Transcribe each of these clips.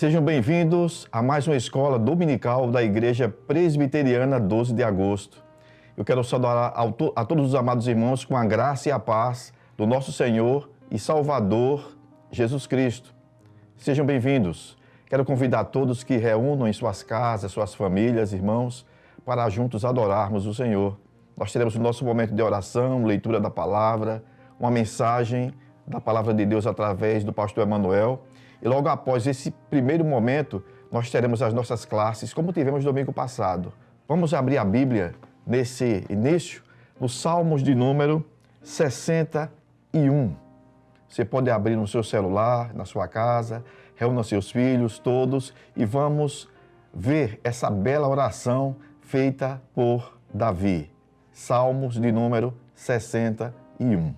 Sejam bem-vindos a mais uma escola dominical da Igreja Presbiteriana 12 de Agosto. Eu quero saudar a todos os amados irmãos com a graça e a paz do nosso Senhor e Salvador Jesus Cristo. Sejam bem-vindos. Quero convidar todos que reúnam em suas casas, suas famílias, irmãos, para juntos adorarmos o Senhor. Nós teremos o nosso momento de oração, leitura da palavra, uma mensagem da palavra de Deus através do pastor Emanuel. E logo após esse primeiro momento, nós teremos as nossas classes, como tivemos domingo passado. Vamos abrir a Bíblia nesse início, no Salmos de número 61. Você pode abrir no seu celular, na sua casa, reúna seus filhos, todos, e vamos ver essa bela oração feita por Davi. Salmos de número 61.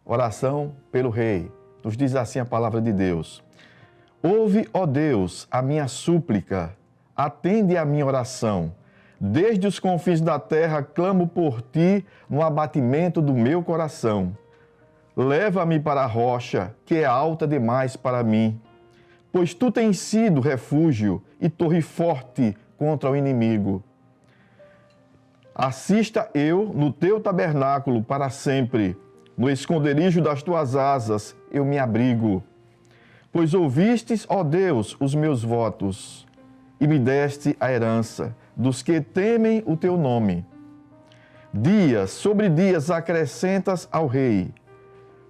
Oração pelo Rei. Nos diz assim a palavra de Deus: Ouve, ó Deus, a minha súplica, atende a minha oração. Desde os confins da terra clamo por ti no abatimento do meu coração. Leva-me para a rocha, que é alta demais para mim, pois tu tens sido refúgio e torre forte contra o inimigo. Assista eu no teu tabernáculo para sempre. No esconderijo das tuas asas eu me abrigo. Pois ouvistes, ó Deus, os meus votos, e me deste a herança dos que temem o teu nome. Dias sobre dias acrescentas ao rei.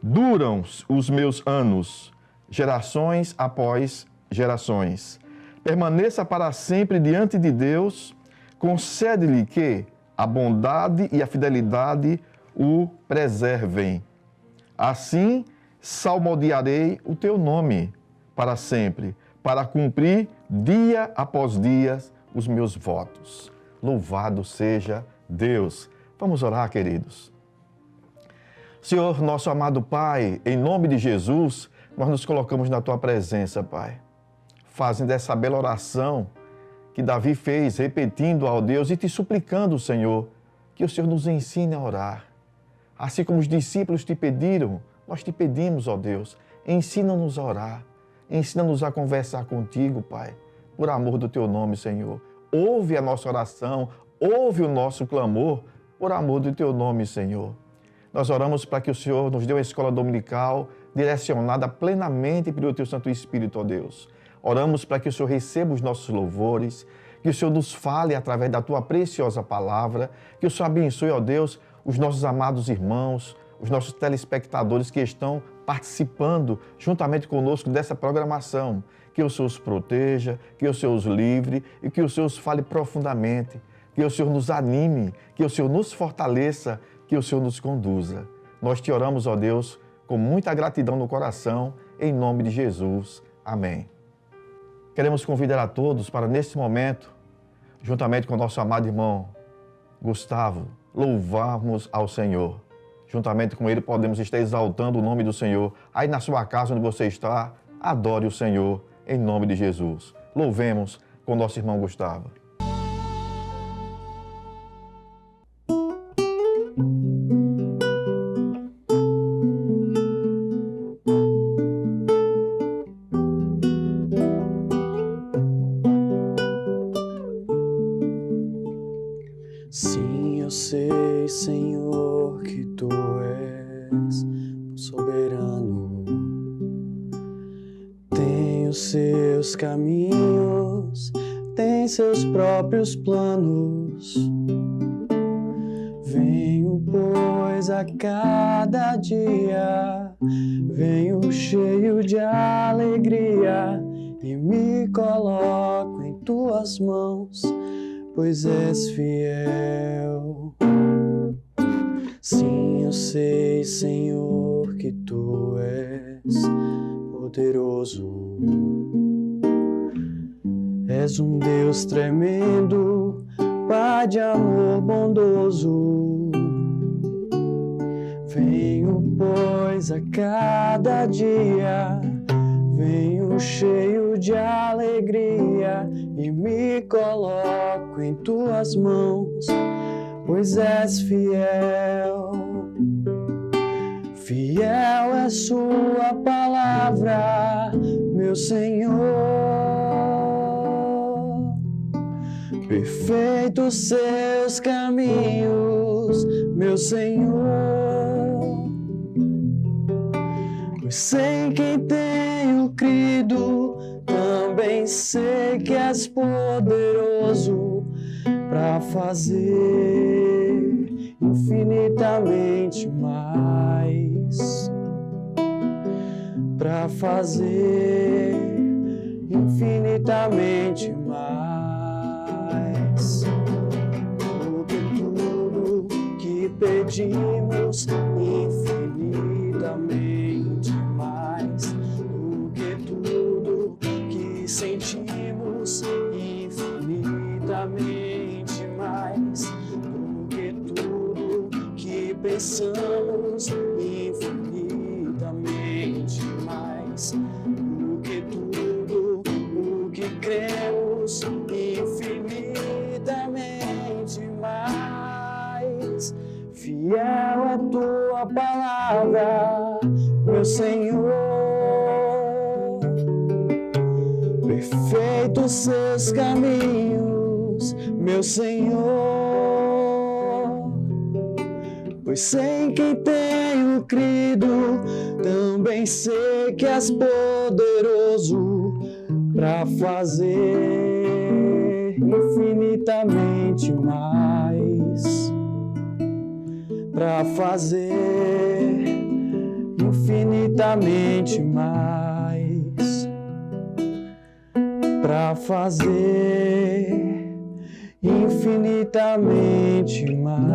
Duram os meus anos, gerações após gerações. Permaneça para sempre diante de Deus, concede-lhe que a bondade e a fidelidade o preservem. Assim, salmodiarei o teu nome para sempre, para cumprir dia após dia os meus votos. Louvado seja Deus. Vamos orar, queridos. Senhor, nosso amado Pai, em nome de Jesus, nós nos colocamos na tua presença, Pai, fazendo essa bela oração que Davi fez, repetindo ao Deus e te suplicando, Senhor, que o Senhor nos ensine a orar. Assim como os discípulos te pediram, nós te pedimos, ó Deus, ensina-nos a orar, ensina-nos a conversar contigo, Pai, por amor do teu nome, Senhor. Ouve a nossa oração, ouve o nosso clamor, por amor do teu nome, Senhor. Nós oramos para que o Senhor nos dê uma escola dominical direcionada plenamente pelo teu Santo Espírito, ó Deus. Oramos para que o Senhor receba os nossos louvores, que o Senhor nos fale através da tua preciosa palavra, que o Senhor abençoe, ó Deus, os nossos amados irmãos, os nossos telespectadores que estão participando juntamente conosco dessa programação. Que o Senhor os proteja, que o Senhor os livre e que o Senhor os fale profundamente, que o Senhor nos anime, que o Senhor nos fortaleça, que o Senhor nos conduza. Nós te oramos, ó Deus, com muita gratidão no coração, em nome de Jesus. Amém. Queremos convidar a todos para, nesse momento, juntamente com o nosso amado irmão Gustavo, louvarmos ao Senhor. Juntamente com ele podemos estar exaltando o nome do Senhor. Aí na sua casa onde você está, adore o Senhor em nome de Jesus. Louvemos com o nosso irmão Gustavo. Sim, eu sei, Senhor, que Tu és soberano. Tem os seus caminhos, tem seus próprios planos. Venho, pois, a cada dia, venho cheio de alegria e me coloco em Tuas mãos, pois és fiel. Sim, eu sei, Senhor, que Tu és poderoso. És um Deus tremendo, Pai de amor bondoso. Venho, pois, a cada dia, venho cheio de alegria e me coloco em Tuas mãos, pois és fiel. Fiel é Sua palavra, meu meu Senhor. Perfeitos seus caminhos, meu Senhor. Pois sei quem tenho crido, também sei que és poderoso para fazer infinitamente mais, para fazer infinitamente mais do que tudo que pedimos, infinitamente mais do que tudo que sentimos, infinitamente mais do que tudo que pensamos, infinitamente mais do que tudo o que cremos, infinitamente mais. Fiel é tua palavra, meu Senhor. Perfeitos seus caminhos, meu Senhor. Pois sei em quem tenho crido, também sei que és poderoso para fazer infinitamente mais, para fazer infinitamente mais, para fazer infinitamente mais.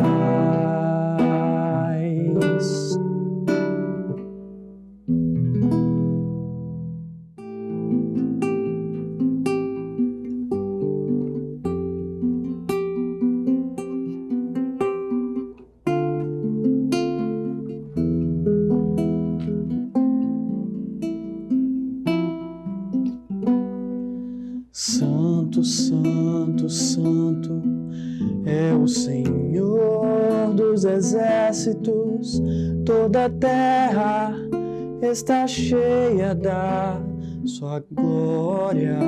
Santo, santo, santo é o Senhor dos exércitos, toda a terra está cheia da sua glória.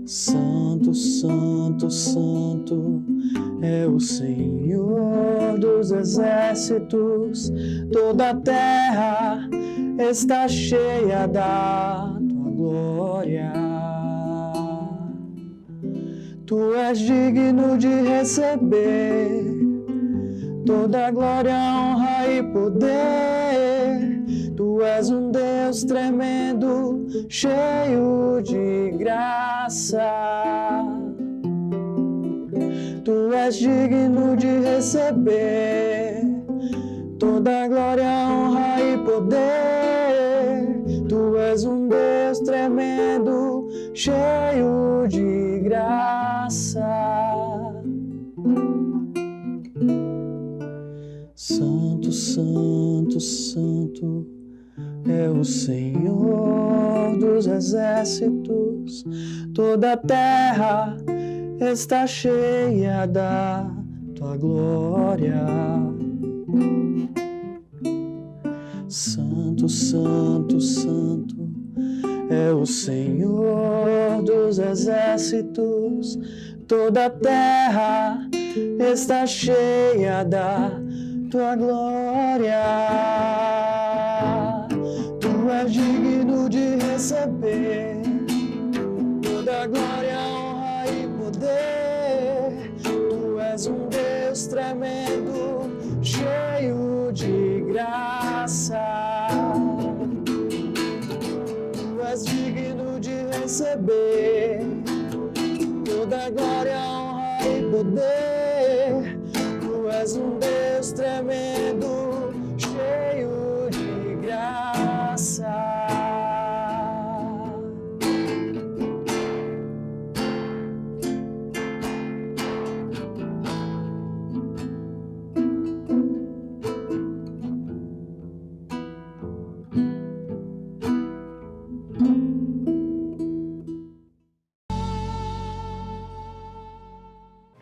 Santo, santo, santo é o Senhor dos exércitos, toda a terra está cheia da tua glória. Tu és digno de receber toda glória, honra e poder. Tu és um Deus tremendo, cheio de graça. Tu és digno de receber toda glória, honra e poder. Tu és um Deus tremendo, cheio de graça. Santo, santo, santo é o Senhor dos exércitos, toda a terra está cheia da tua glória. Santo, santo, santo é o Senhor dos exércitos, toda a terra está cheia da tua glória. Tu és digno de receber toda glória, honra e poder. Tu és um Deus tremendo, cheio de graça. Tu és digno de receber toda glória, honra e poder. Tu és um Deus tremendo, cheio de graça.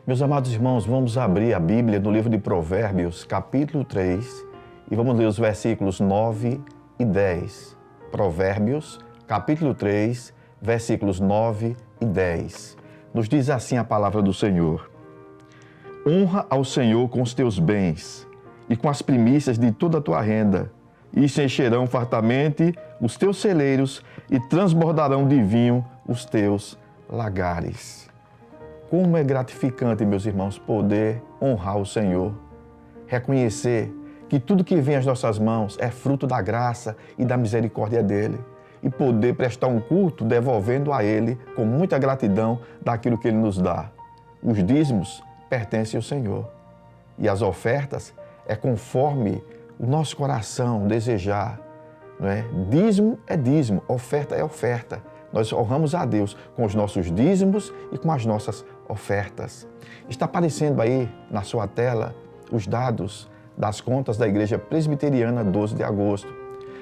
Meus amados irmãos, vamos abrir a Bíblia no livro de Provérbios, capítulo 3, e vamos ler os versículos 9 e 10. Provérbios, capítulo 3, versículos 9 e 10. Nos diz assim a palavra do Senhor: honra ao Senhor com os teus bens e com as primícias de toda a tua renda, e se encherão fartamente os teus celeiros e transbordarão de vinho os teus lagares. Como é gratificante, meus irmãos, poder honrar o Senhor, reconhecer que tudo que vem às nossas mãos é fruto da graça e da misericórdia dEle, e poder prestar um culto devolvendo a Ele com muita gratidão daquilo que Ele nos dá. Os dízimos pertencem ao Senhor e as ofertas é conforme o nosso coração desejar, não é? Dízimo é dízimo, oferta é oferta. Nós honramos a Deus com os nossos dízimos e com as nossas ofertas. Está aparecendo aí na sua tela os dados das contas da Igreja Presbiteriana 12 de agosto.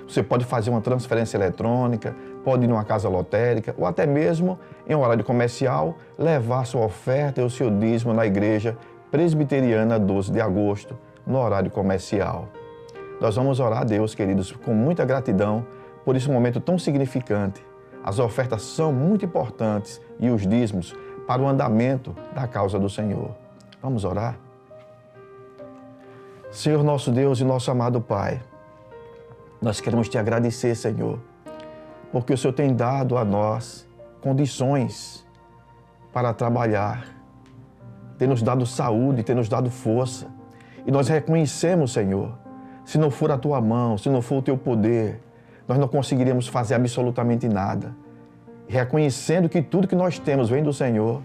Você pode fazer uma transferência eletrônica, pode ir numa casa lotérica ou até mesmo, em horário comercial, levar sua oferta e o seu dízimo na Igreja Presbiteriana 12 de agosto, no horário comercial. Nós vamos orar a Deus, queridos, com muita gratidão por esse momento tão significante. As ofertas são muito importantes e os dízimos para o andamento da causa do Senhor. Vamos orar? Senhor nosso Deus e nosso amado Pai, nós queremos te agradecer, Senhor, porque o Senhor tem dado a nós condições para trabalhar, tem nos dado saúde, tem nos dado força. E nós reconhecemos, Senhor, se não for a Tua mão, se não for o Teu poder, nós não conseguiríamos fazer absolutamente nada. Reconhecendo que tudo que nós temos vem do Senhor,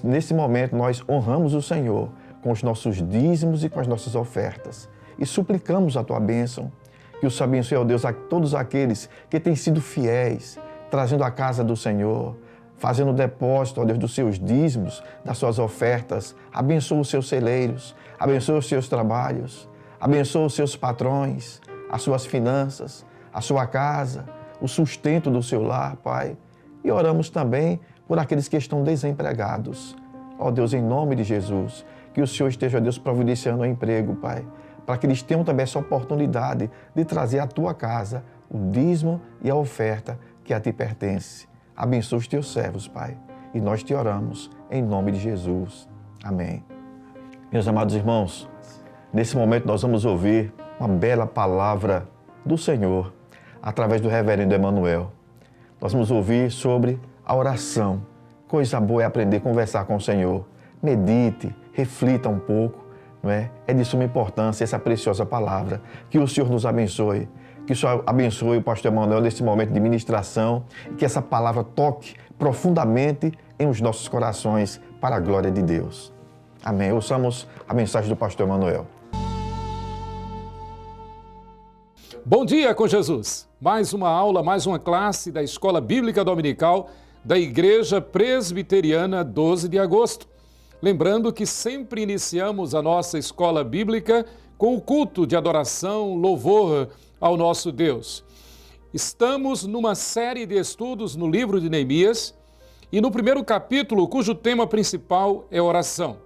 nesse momento, nós honramos o Senhor com os nossos dízimos e com as nossas ofertas. E suplicamos a Tua bênção, que o Senhor abençoe, ó Deus, a todos aqueles que têm sido fiéis, trazendo a casa do Senhor, fazendo depósito, ó Deus, dos seus dízimos, das suas ofertas. Abençoa os seus celeiros, abençoa os seus trabalhos, abençoa os seus patrões, as suas finanças, a sua casa, o sustento do seu lar, Pai. E oramos também por aqueles que estão desempregados. Ó Deus, em nome de Jesus, que o Senhor esteja, ó Deus, providenciando um emprego, Pai, para que eles tenham também essa oportunidade de trazer à Tua casa o dízimo e a oferta que a Ti pertence. Abençoa os Teus servos, Pai, e nós Te oramos em nome de Jesus. Amém. Meus amados irmãos, nesse momento nós vamos ouvir uma bela palavra do Senhor através do reverendo Emanuel. Nós vamos ouvir sobre a oração. Coisa boa é aprender a conversar com o Senhor. Medite, reflita um pouco, não é? É de suma importância essa preciosa palavra. Que o Senhor nos abençoe, que o Senhor abençoe o pastor Emanuel nesse momento de ministração e que essa palavra toque profundamente em os nossos corações para a glória de Deus. Amém. Ouçamos a mensagem do pastor Emanuel. Bom dia com Jesus! Mais uma aula, mais uma classe da Escola Bíblica Dominical da Igreja Presbiteriana 12 de agosto. Lembrando que sempre iniciamos a nossa escola bíblica com o culto de adoração, louvor ao nosso Deus. Estamos numa série de estudos no livro de Neemias e no primeiro capítulo, cujo tema principal é oração.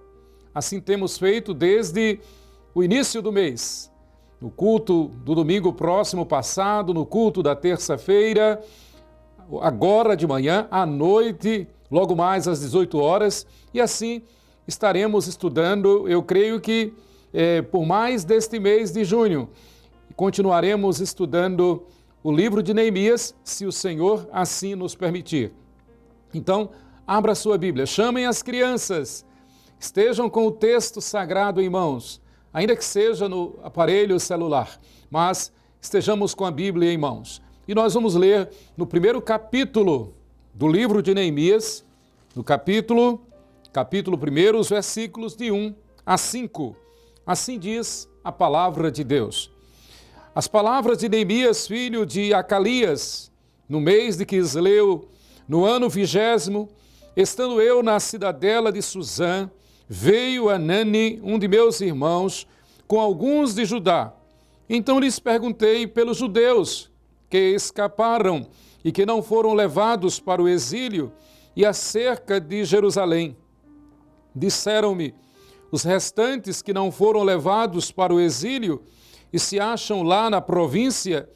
Assim temos feito desde o início do mês. No culto do domingo próximo passado, no culto da terça-feira, agora de manhã, à noite, logo mais às 18 horas, e assim estaremos estudando, eu creio que por mais deste mês de junho. Continuaremos estudando o livro de Neemias, se o Senhor assim nos permitir. Então, abra sua Bíblia, chamem as crianças, estejam com o texto sagrado em mãos, ainda que seja no aparelho celular, mas estejamos com a Bíblia em mãos. E nós vamos ler no primeiro capítulo do livro de Neemias, no capítulo 1, os versículos de 1 a 5. Assim diz a palavra de Deus. As palavras de Neemias, filho de Acalias, no mês de Quisleu, no ano 20º, estando eu na cidadela de Suzã, veio Anani, um de meus irmãos, com alguns de Judá. Então lhes perguntei pelos judeus que escaparam e que não foram levados para o exílio e acerca de Jerusalém. Disseram-me, os restantes que não foram levados para o exílio e se acham lá na província,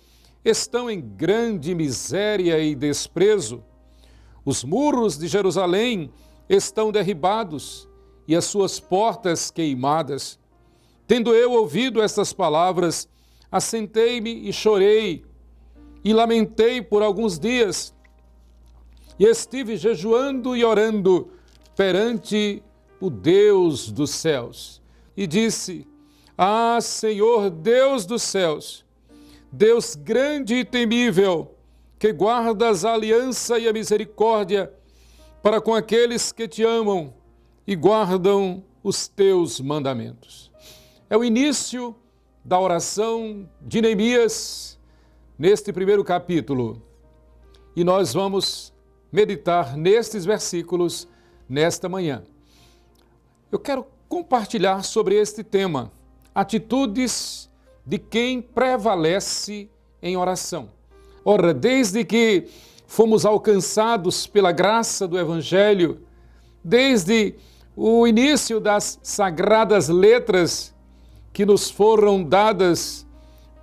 estão em grande miséria e desprezo. Os muros de Jerusalém estão derribados e as suas portas queimadas. Tendo eu ouvido estas palavras, assentei-me e chorei, e lamentei por alguns dias, e estive jejuando e orando perante o Deus dos céus. E disse: Ah, Senhor Deus dos céus, Deus grande e temível, que guardas a aliança e a misericórdia para com aqueles que te amam e guardam os teus mandamentos. É o início da oração de Neemias neste primeiro capítulo. E nós vamos meditar nestes versículos nesta manhã. Eu quero compartilhar sobre este tema, atitudes de quem prevalece em oração. Ora, desde que fomos alcançados pela graça do Evangelho, desde o início das sagradas letras que nos foram dadas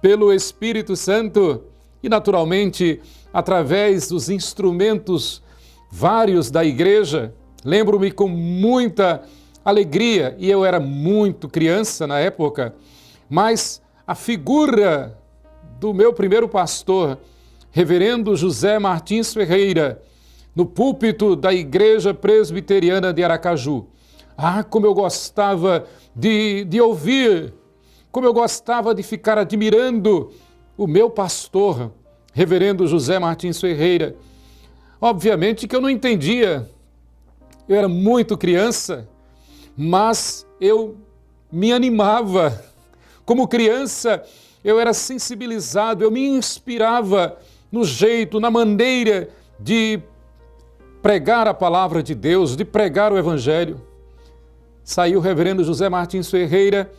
pelo Espírito Santo e, naturalmente, através dos instrumentos vários da igreja, lembro-me com muita alegria, e eu era muito criança na época, mas a figura do meu primeiro pastor, reverendo José Martins Ferreira, no púlpito da Igreja Presbiteriana de Aracaju. Ah, como eu gostava de ouvir, como eu gostava de ficar admirando o meu pastor, reverendo José Martins Ferreira. Obviamente que eu não entendia, eu era muito criança, mas eu me animava. Como criança, eu era sensibilizado, eu me inspirava no jeito, na maneira de pregar a palavra de Deus, de pregar o Evangelho. Saiu o reverendo José Martins Ferreira,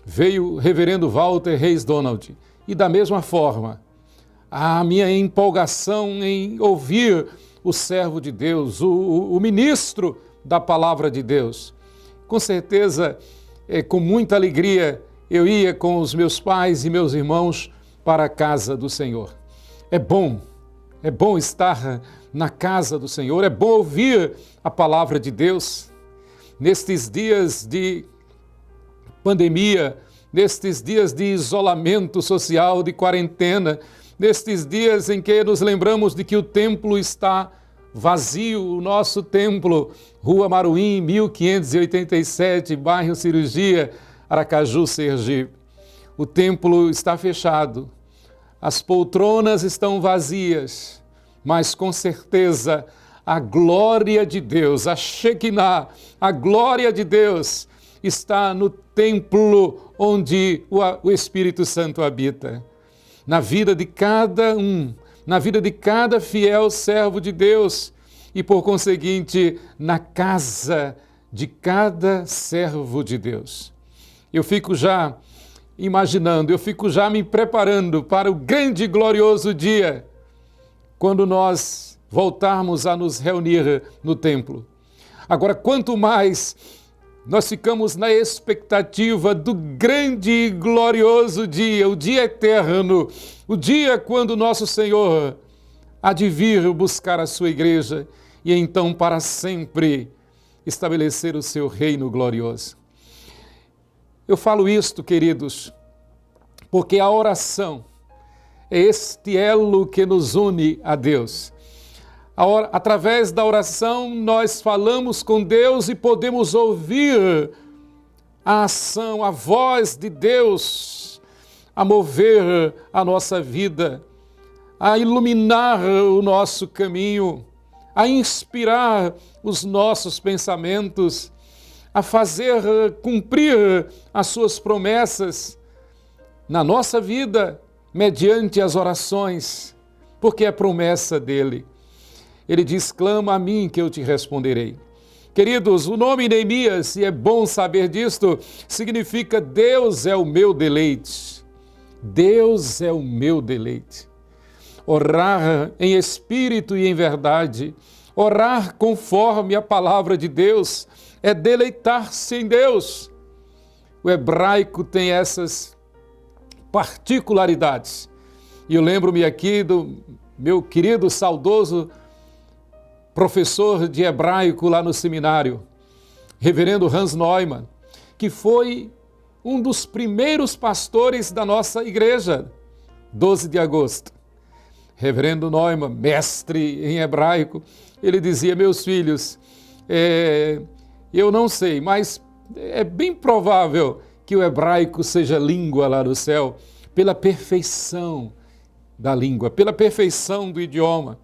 veio o reverendo Walter Reis Donald. E da mesma forma, a minha empolgação em ouvir o servo de Deus, o ministro da palavra de Deus. Com certeza, com muita alegria, eu ia com os meus pais e meus irmãos para a casa do Senhor. É bom estar na casa do Senhor, é bom ouvir a palavra de Deus. Nestes dias de pandemia, nestes dias de isolamento social, de quarentena, nestes dias em que nos lembramos de que o templo está vazio, o nosso templo, Rua Maruim, 1587, bairro Cirurgia, Aracaju, Sergipe. O templo está fechado, as poltronas estão vazias, mas com certeza a glória de Deus, a Shekinah, a glória de Deus está no templo onde o Espírito Santo habita. Na vida de cada um, na vida de cada fiel servo de Deus e, por conseguinte, na casa de cada servo de Deus. Eu fico já imaginando, eu fico já me preparando para o grande e glorioso dia quando nós voltarmos a nos reunir no templo. Agora, quanto mais nós ficamos na expectativa do grande e glorioso dia, o dia eterno, o dia quando nosso Senhor há de vir buscar a sua igreja e então para sempre estabelecer o seu reino glorioso. Eu falo isto, queridos, porque a oração é este elo que nos une a Deus. Através da oração, nós falamos com Deus e podemos ouvir a ação, a voz de Deus a mover a nossa vida, a iluminar o nosso caminho, a inspirar os nossos pensamentos, a fazer cumprir as suas promessas na nossa vida mediante as orações, porque é promessa dele. Ele diz: clama a mim que eu te responderei. Queridos, o nome Neemias, e é bom saber disto, significa Deus é o meu deleite. Deus é o meu deleite. Orar em espírito e em verdade, orar conforme a palavra de Deus, é deleitar-se em Deus. O hebraico tem essas particularidades. E eu lembro-me aqui do meu querido, saudoso professor de hebraico lá no seminário, reverendo Hans Neumann, que foi um dos primeiros pastores da nossa igreja, 12 de agosto. Reverendo Neumann, mestre em hebraico, ele dizia: meus filhos, eu não sei, mas é bem provável que o hebraico seja língua lá no céu, pela perfeição da língua, pela perfeição do idioma.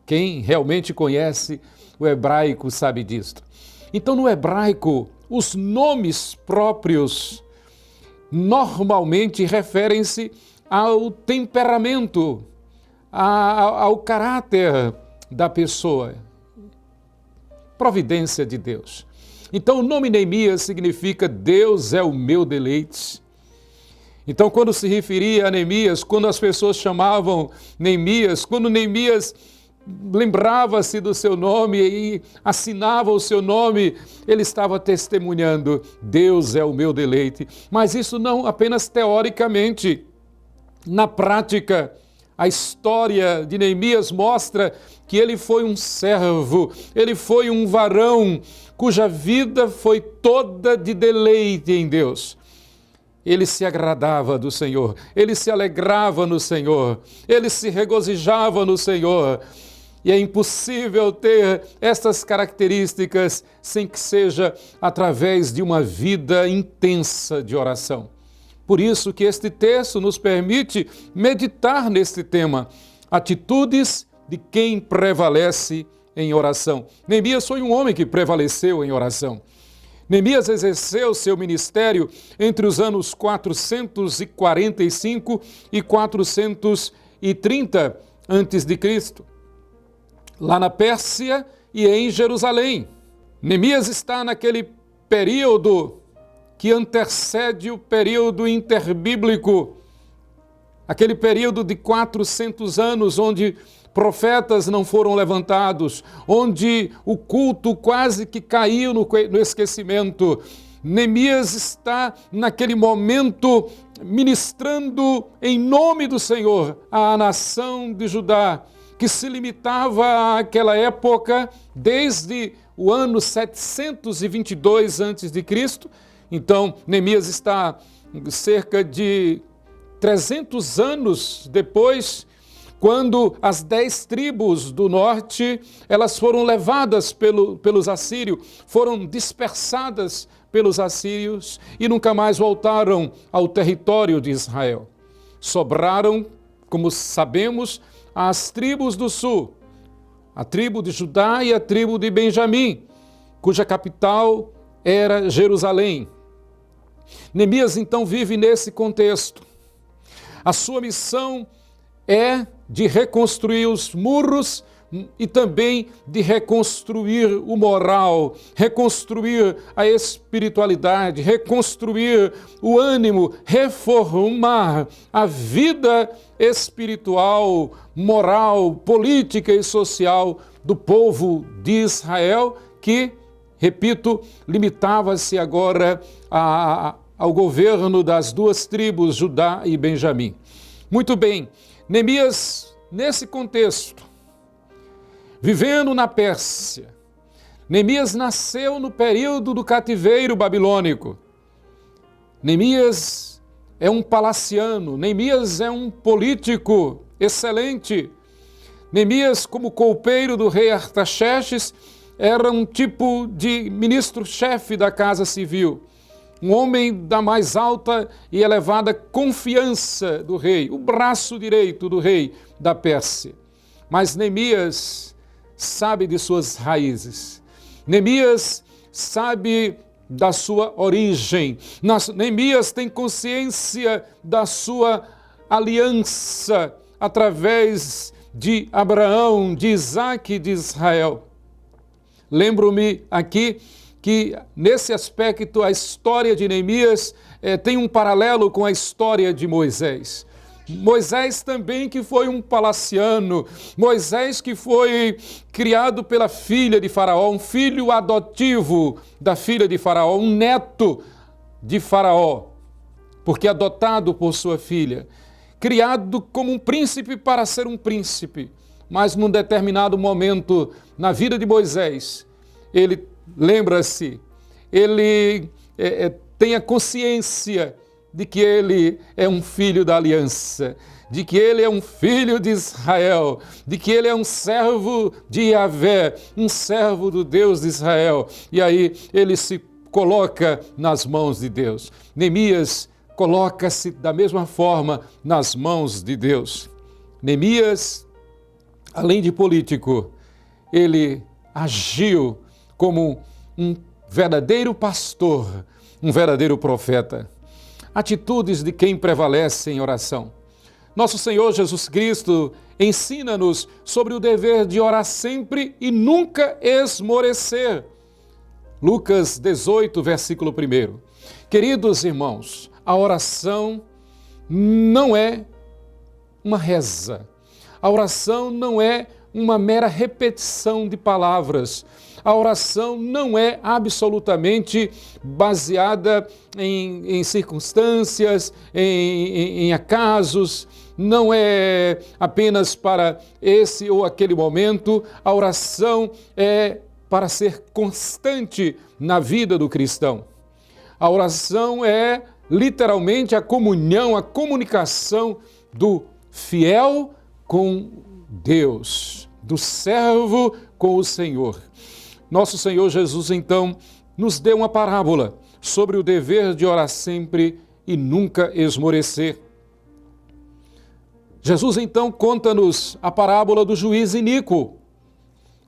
Quem realmente conhece o hebraico sabe disto. Então, no hebraico, os nomes próprios normalmente referem-se ao temperamento, ao caráter da pessoa. Providência de Deus. Então, o nome Neemias significa Deus é o meu deleite. Então, quando se referia a Neemias, quando as pessoas chamavam Neemias, quando Neemias lembrava-se do seu nome e assinava o seu nome, ele estava testemunhando: Deus é o meu deleite. Mas isso não apenas teoricamente. Na prática, a história de Neemias mostra que ele foi um servo, ele foi um varão cuja vida foi toda de deleite em Deus. Ele se agradava do Senhor, ele se alegrava no Senhor, ele se regozijava no Senhor. E é impossível ter estas características sem que seja através de uma vida intensa de oração. Por isso que este texto nos permite meditar neste tema, atitudes de quem prevalece em oração. Neemias foi um homem que prevaleceu em oração. Neemias exerceu seu ministério entre os anos 445 e 430 a.C., lá na Pérsia e em Jerusalém. Neemias está naquele período que antecede o período interbíblico, aquele período de 400 anos onde profetas não foram levantados, onde o culto quase que caiu no esquecimento. Neemias está naquele momento ministrando em nome do Senhor à nação de Judá, que se limitava àquela época desde o ano 722 a.C. Então, Neemias está cerca de 300 anos depois, quando as 10 tribos do norte, elas foram levadas pelos assírios, foram dispersadas pelos assírios e nunca mais voltaram ao território de Israel. Sobraram, como sabemos, as tribos do sul, a tribo de Judá e a tribo de Benjamim, cuja capital era Jerusalém. Neemias então vive nesse contexto. A sua missão é de reconstruir os muros e também de reconstruir o moral, reconstruir a espiritualidade, reconstruir o ânimo, reformar a vida espiritual, moral, política e social do povo de Israel, que, repito, limitava-se agora ao governo das 2 tribos, Judá e Benjamim. Muito bem, Neemias, nesse contexto, vivendo na Pérsia, Neemias nasceu no período do cativeiro babilônico. Neemias é um palaciano, Neemias é um político excelente. Neemias, como copeiro do rei Artaxerxes, era um tipo de ministro-chefe da Casa Civil, um homem da mais alta e elevada confiança do rei, o braço direito do rei da Pérsia. Mas Neemias sabe de suas raízes. Neemias sabe da sua origem. Neemias tem consciência da sua aliança através de Abraão, de Isaque e de Israel. Lembro-me aqui que, nesse aspecto, a história de Neemias tem um paralelo com a história de Moisés. Moisés também, que foi um palaciano, Moisés que foi criado pela filha de Faraó, um filho adotivo da filha de Faraó, um neto de Faraó, porque adotado por sua filha. criado como um príncipe para ser um príncipe, mas num determinado momento na vida de Moisés, ele lembra-se, ele tem a consciência de que ele é um filho da aliança, de que ele é um filho de Israel, de que ele é um servo de Yahvé, um servo do Deus de Israel. E aí ele se coloca nas mãos de Deus. Neemias coloca-se da mesma forma nas mãos de Deus. Neemias, além de político, ele agiu como um verdadeiro pastor, um verdadeiro profeta. Atitudes de quem prevalece em oração. Nosso Senhor Jesus Cristo ensina-nos sobre o dever de orar sempre e nunca esmorecer. Lucas 18, versículo 1. Queridos irmãos, a oração não é uma reza. A oração não é uma mera repetição de palavras. A oração não é absolutamente baseada em circunstâncias, em acasos, não é apenas para esse ou aquele momento. A oração é para ser constante na vida do cristão. A oração é literalmente a comunhão, a comunicação do fiel com Deus, do servo com o Senhor. Nosso Senhor Jesus, então, nos deu uma parábola sobre o dever de orar sempre e nunca esmorecer. Jesus, então, conta-nos a parábola do juiz iníquo.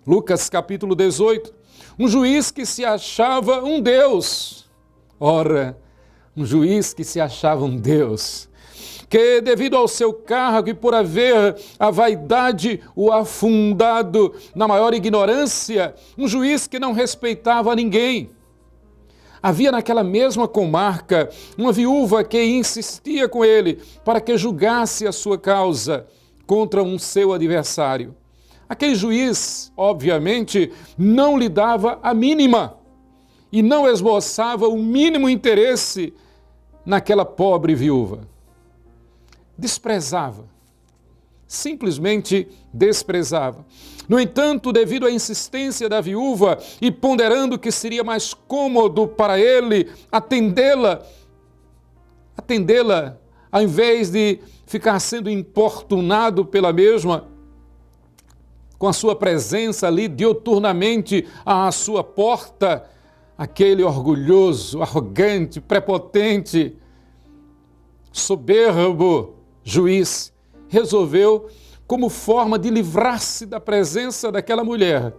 Lucas, capítulo 18. Um juiz que se achava um Deus. Ora, um juiz que se achava um Deus, que devido ao seu cargo e por haver a vaidade o afundado na maior ignorância, um juiz que não respeitava ninguém. Havia naquela mesma comarca uma viúva que insistia com ele para que julgasse a sua causa contra um seu adversário. Aquele juiz, obviamente, não lhe dava a mínima e não esboçava o mínimo interesse naquela pobre viúva. Desprezava, simplesmente desprezava. No entanto, devido à insistência da viúva e ponderando que seria mais cômodo para ele atendê-la, ao invés de ficar sendo importunado pela mesma, com a sua presença ali diuturnamente à sua porta, aquele orgulhoso, arrogante, prepotente, soberbo juiz resolveu, como forma de livrar-se da presença daquela mulher,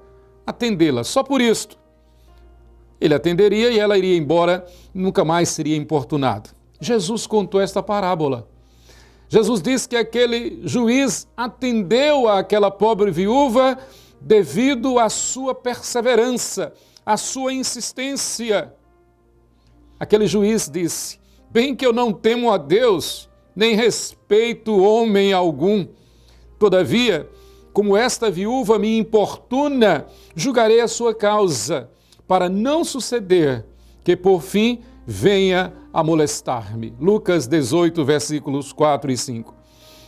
atendê-la. Só por isto. Ele atenderia e ela iria embora, nunca mais seria importunado. Jesus contou esta parábola. Jesus disse que aquele juiz atendeu àquela pobre viúva devido à sua perseverança, à sua insistência. Aquele juiz disse: bem que eu não temo a Deus, nem respeito homem algum. Todavia, como esta viúva me importuna, julgarei a sua causa, para não suceder que por fim venha a molestar-me. Lucas 18, versículos 4 e 5.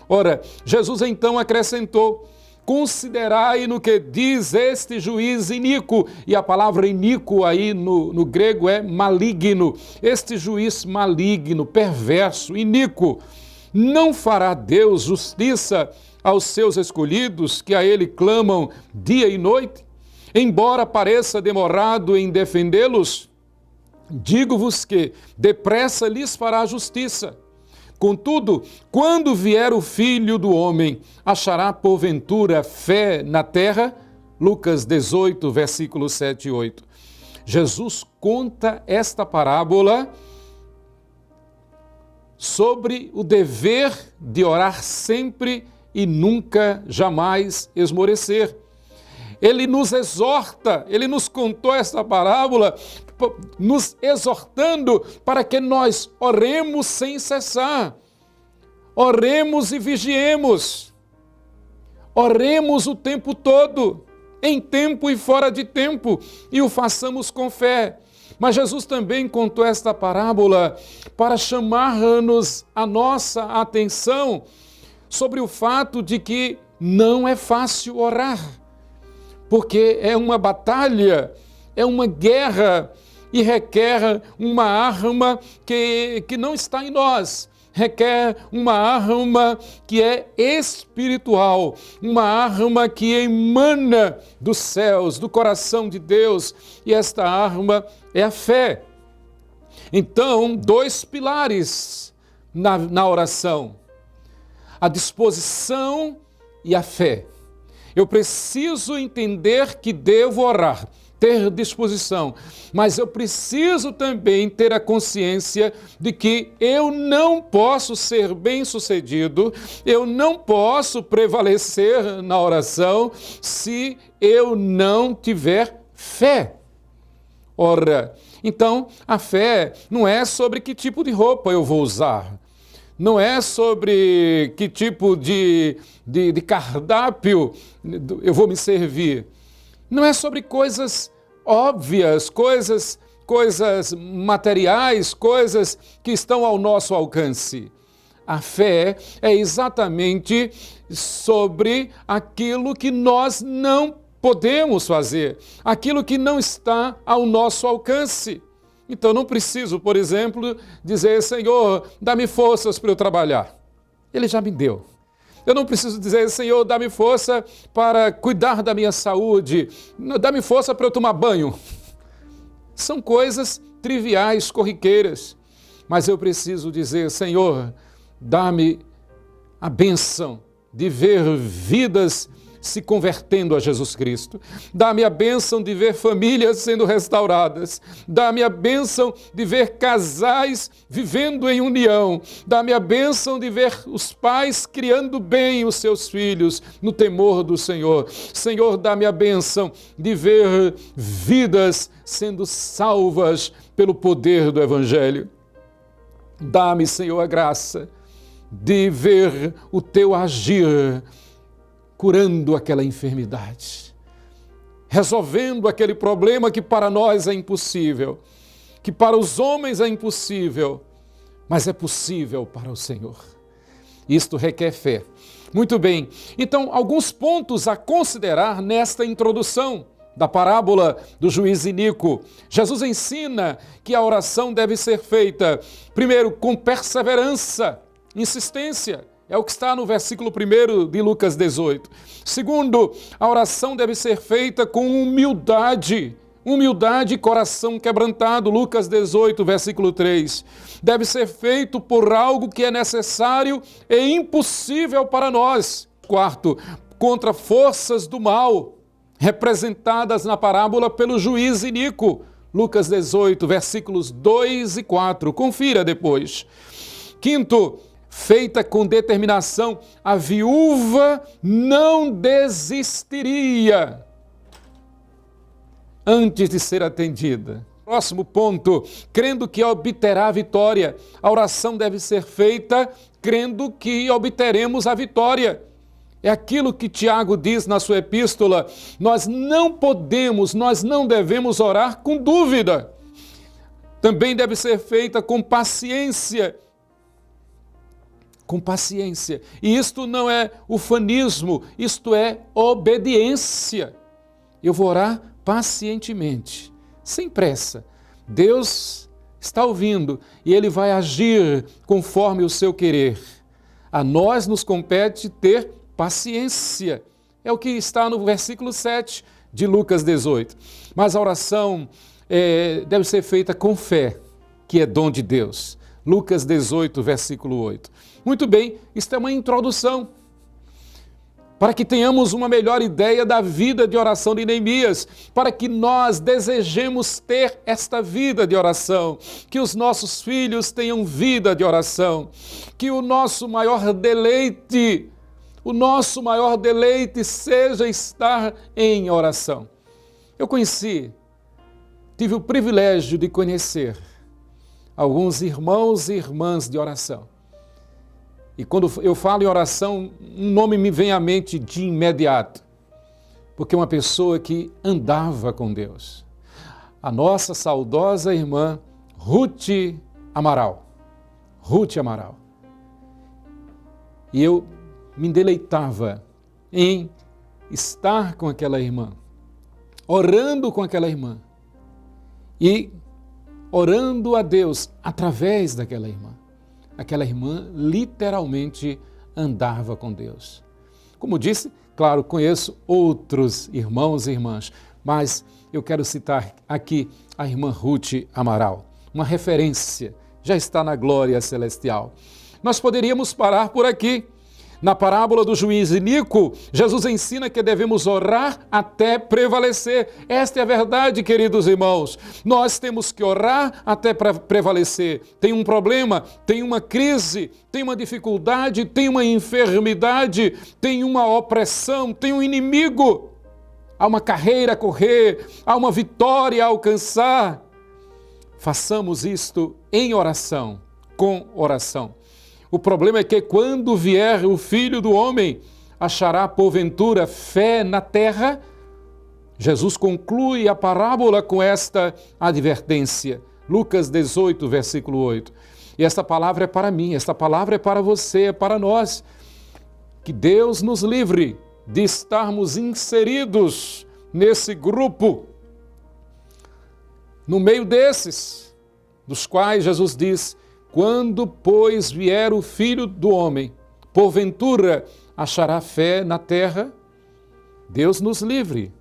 Ora, Jesus então acrescentou: considerai no que diz este juiz iníquo, e a palavra iníquo aí no grego é maligno. Este juiz maligno, perverso, iníquo, não fará Deus justiça aos seus escolhidos que a ele clamam dia e noite? Embora pareça demorado em defendê-los, digo-vos que depressa lhes fará justiça. Contudo, quando vier o Filho do Homem, achará porventura fé na terra? Lucas 18, versículos 7 e 8. Jesus conta esta parábola sobre o dever de orar sempre e nunca, jamais esmorecer. Ele nos exorta, ele nos contou esta parábola, nos exortando para que nós oremos sem cessar, oremos e vigiemos, oremos o tempo todo, em tempo e fora de tempo, e o façamos com fé. Mas Jesus também contou esta parábola para chamar-nos a nossa atenção sobre o fato de que não é fácil orar, porque é uma batalha, é uma guerra e requer uma arma que não está em nós. Requer uma arma que é espiritual, uma arma que emana dos céus, do coração de Deus, e esta arma é a fé. Então, dois pilares na oração: a disposição e a fé. Eu preciso entender que devo orar, ter disposição, mas eu preciso também ter a consciência de que eu não posso ser bem-sucedido, eu não posso prevalecer na oração se eu não tiver fé. Ora, então a fé não é sobre que tipo de roupa eu vou usar, não é sobre que tipo de cardápio eu vou me servir. Não é sobre coisas óbvias, coisas materiais, coisas que estão ao nosso alcance. A fé é exatamente sobre aquilo que nós não podemos fazer, aquilo que não está ao nosso alcance. Então não preciso, por exemplo, dizer: Senhor, dá-me forças para eu trabalhar. Ele já me deu. Eu não preciso dizer: Senhor, dá-me força para cuidar da minha saúde, dá-me força para eu tomar banho. São coisas triviais, corriqueiras. Mas eu preciso dizer: Senhor, dá-me a bênção de ver vidas se convertendo a Jesus Cristo. Dá-me a bênção de ver famílias sendo restauradas. Dá-me a bênção de ver casais vivendo em união. Dá-me a bênção de ver os pais criando bem os seus filhos no temor do Senhor. Senhor, dá-me a bênção de ver vidas sendo salvas pelo poder do Evangelho. Dá-me, Senhor, a graça de ver o teu agir curando aquela enfermidade, resolvendo aquele problema que para nós é impossível, que para os homens é impossível, mas é possível para o Senhor. Isto requer fé. Muito bem, então alguns pontos a considerar nesta introdução da parábola do juiz iníquo. Jesus ensina que a oração deve ser feita, primeiro, com perseverança, insistência. É o que está no versículo 1 de Lucas 18. Segundo, a oração deve ser feita com humildade e coração quebrantado. Lucas 18, versículo 3. Deve ser feito por algo que é necessário e impossível para nós. Quarto, contra forças do mal, representadas na parábola pelo juiz iníquo. Lucas 18, versículos 2 e 4. Confira depois. Quinto, feita com determinação, a viúva não desistiria antes de ser atendida. Próximo ponto, crendo que obterá a vitória. A oração deve ser feita crendo que obteremos a vitória. É aquilo que Tiago diz na sua epístola: nós não podemos, nós não devemos orar com dúvida. Também deve ser feita com paciência. Com paciência. E isto não é ufanismo, isto é obediência. Eu vou orar pacientemente, sem pressa. Deus está ouvindo e Ele vai agir conforme o seu querer. A nós nos compete ter paciência. É o que está no versículo 7 de Lucas 18. Mas a oração deve ser feita com fé, que é dom de Deus. Lucas 18, versículo 8. Muito bem, isto é uma introdução para que tenhamos uma melhor ideia da vida de oração de Neemias, para que nós desejemos ter esta vida de oração, que os nossos filhos tenham vida de oração, que o nosso maior deleite seja estar em oração. Eu tive o privilégio de conhecer alguns irmãos e irmãs de oração. E quando eu falo em oração, um nome me vem à mente de imediato, porque é uma pessoa que andava com Deus. a nossa saudosa irmã Ruth Amaral. Ruth Amaral. E eu me deleitava em estar com aquela irmã, orando com aquela irmã e orando a Deus através daquela irmã. Aquela irmã literalmente andava com Deus. Como disse, claro, conheço outros irmãos e irmãs, mas eu quero citar aqui a irmã Ruth Amaral, uma referência, já está na glória celestial. Nós poderíamos parar por aqui. Na parábola do juiz Inico, Jesus ensina que devemos orar até prevalecer. Esta é a verdade, queridos irmãos. Nós temos que orar até prevalecer. Tem um problema, tem uma crise, tem uma dificuldade, tem uma enfermidade, tem uma opressão, tem um inimigo. Há uma carreira a correr, há uma vitória a alcançar. Façamos isto em oração, com oração. O problema é que quando vier o Filho do Homem, achará porventura fé na terra? Jesus conclui a parábola com esta advertência. Lucas 18, versículo 8. E esta palavra é para mim, esta palavra é para você, é para nós. Que Deus nos livre de estarmos inseridos nesse grupo, no meio desses, dos quais Jesus diz: quando, pois, vier o Filho do Homem, porventura achará fé na terra? Deus nos livre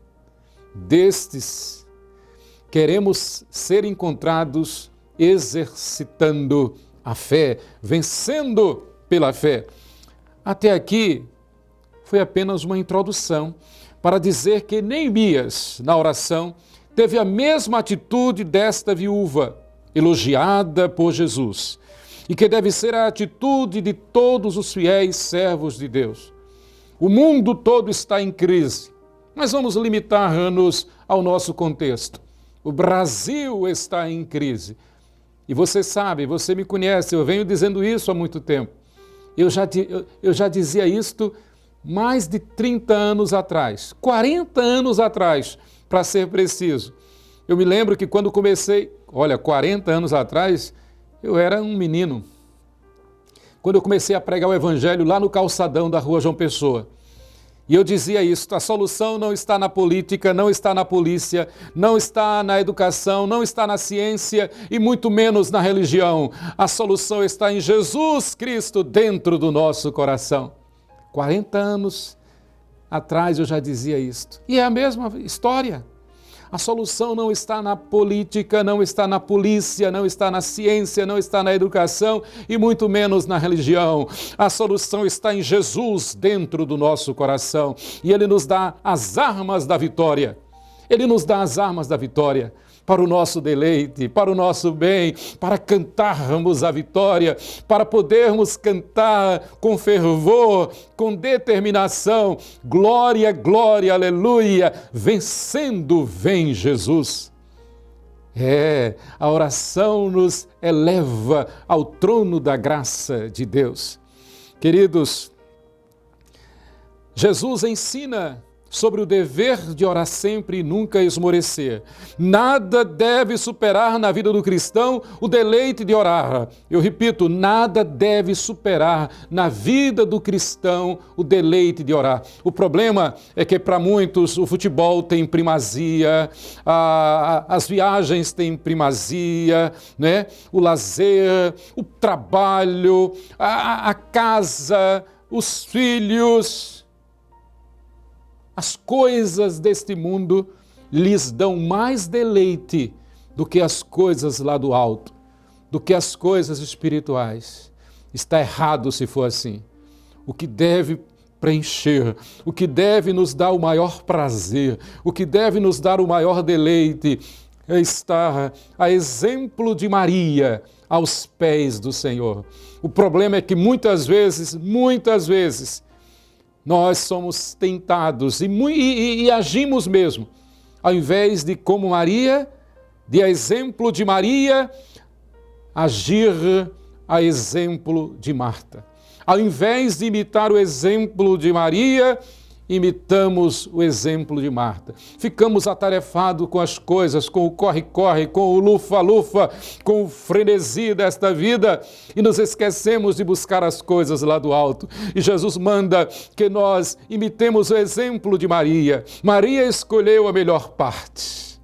destes. Queremos ser encontrados exercitando a fé, vencendo pela fé. Até aqui foi apenas uma introdução para dizer que Neemias, na oração, teve a mesma atitude desta viúva, elogiada por Jesus, e que deve ser a atitude de todos os fiéis servos de Deus. O mundo todo está em crise, mas vamos limitar-nos ao nosso contexto. O Brasil está em crise. E você sabe, você me conhece, eu venho dizendo isso há muito tempo. Eu já dizia isto mais de 30 anos atrás, 40 anos atrás, para ser preciso. Eu me lembro que quando comecei, 40 anos atrás, eu era um menino. Quando eu comecei a pregar o Evangelho lá no calçadão da Rua João Pessoa. E eu dizia isso: a solução não está na política, não está na polícia, não está na educação, não está na ciência e muito menos na religião. A solução está em Jesus Cristo dentro do nosso coração. 40 anos atrás eu já dizia isto. E é a mesma história. A solução não está na política, não está na polícia, não está na ciência, não está na educação e muito menos na religião. A solução está em Jesus dentro do nosso coração e Ele nos dá as armas da vitória. Ele nos dá as armas da vitória para o nosso deleite, para o nosso bem, para cantarmos a vitória, para podermos cantar com fervor, com determinação, glória, glória, aleluia, vencendo vem Jesus. A oração nos eleva ao trono da graça de Deus. Queridos, Jesus ensina sobre o dever de orar sempre e nunca esmorecer. Nada deve superar na vida do cristão o deleite de orar. Eu repito, nada deve superar na vida do cristão o deleite de orar. O problema é que para muitos o futebol tem primazia, as viagens têm primazia, né? O lazer, o trabalho, a casa, os filhos. As coisas deste mundo lhes dão mais deleite do que as coisas lá do alto, do que as coisas espirituais. Está errado se for assim. O que deve preencher, o que deve nos dar o maior prazer, o que deve nos dar o maior deleite é estar a exemplo de Maria aos pés do Senhor. O problema é que muitas vezes, nós somos tentados e agimos mesmo, ao invés de, como Maria, de exemplo de Maria, agir a exemplo de Marta. Ao invés de imitar o exemplo de Maria, imitamos o exemplo de Marta. Ficamos atarefados com as coisas, com o corre-corre, com o lufa-lufa, com o frenesi desta vida e nos esquecemos de buscar as coisas lá do alto. E Jesus manda que nós imitemos o exemplo de Maria. Maria escolheu a melhor parte.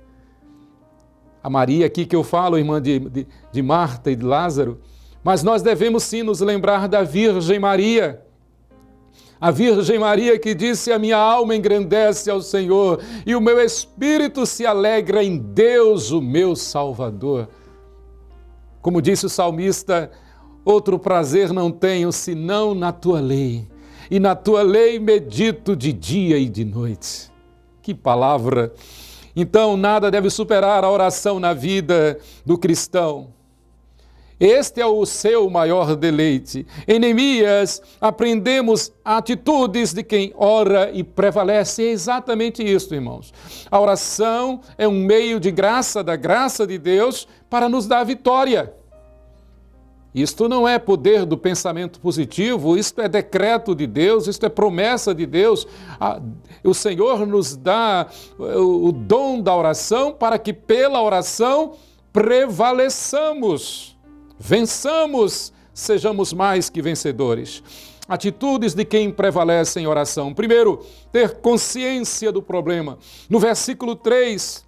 A Maria aqui que eu falo, irmã de Marta e de Lázaro, mas nós devemos sim nos lembrar da Virgem Maria. A Virgem Maria que disse: a minha alma engrandece ao Senhor e o meu espírito se alegra em Deus, o meu Salvador. Como disse o salmista, outro prazer não tenho senão na tua lei, e na tua lei medito de dia e de noite. Que palavra! Então, nada deve superar a oração na vida do cristão. Este é o seu maior deleite. Em Neemias, aprendemos atitudes de quem ora e prevalece. É exatamente isso, irmãos. A oração é um meio de graça, da graça de Deus, para nos dar vitória. Isto não é poder do pensamento positivo, isto é decreto de Deus, isto é promessa de Deus. O Senhor nos dá o dom da oração para que pela oração prevaleçamos. Vençamos, sejamos mais que vencedores. Atitudes de quem prevalece em oração. Primeiro, ter consciência do problema. No versículo 3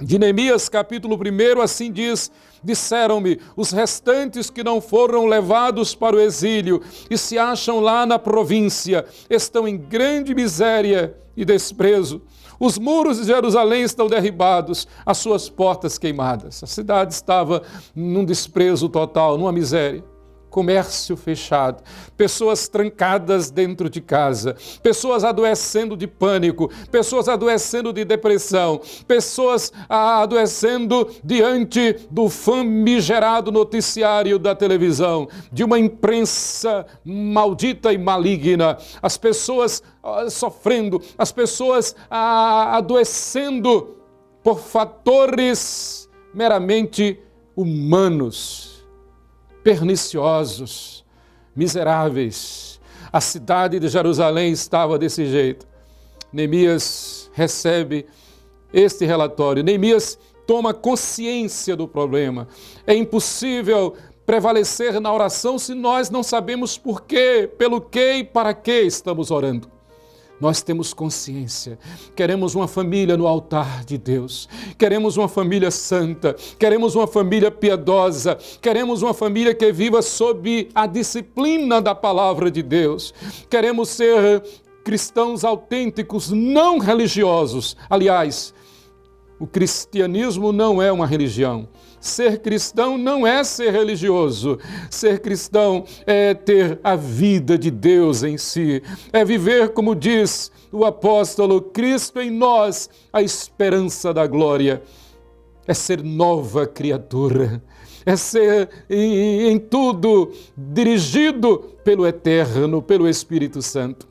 de Neemias, capítulo 1, assim diz: disseram-me, os restantes que não foram levados para o exílio e se acham lá na província, estão em grande miséria e desprezo. Os muros de Jerusalém estão derribados, as suas portas queimadas. A cidade estava num desprezo total, numa miséria. Comércio fechado, pessoas trancadas dentro de casa, pessoas adoecendo de pânico, pessoas adoecendo de depressão, pessoas adoecendo diante do famigerado noticiário da televisão, de uma imprensa maldita e maligna, as pessoas sofrendo, as pessoas adoecendo por fatores meramente humanos, perniciosos, miseráveis. A cidade de Jerusalém estava desse jeito. Neemias recebe este relatório. Neemias toma consciência do problema. É impossível prevalecer na oração se nós não sabemos por quê, pelo quê e para que estamos orando. Nós temos consciência, queremos uma família no altar de Deus, queremos uma família santa, queremos uma família piedosa, queremos uma família que viva sob a disciplina da palavra de Deus, queremos ser cristãos autênticos, não religiosos. Aliás, o cristianismo não é uma religião. Ser cristão não é ser religioso. Ser cristão é ter a vida de Deus em si. É viver, como diz o apóstolo, Cristo em nós, a esperança da glória. É ser nova criatura. É ser em tudo dirigido pelo Eterno, pelo Espírito Santo.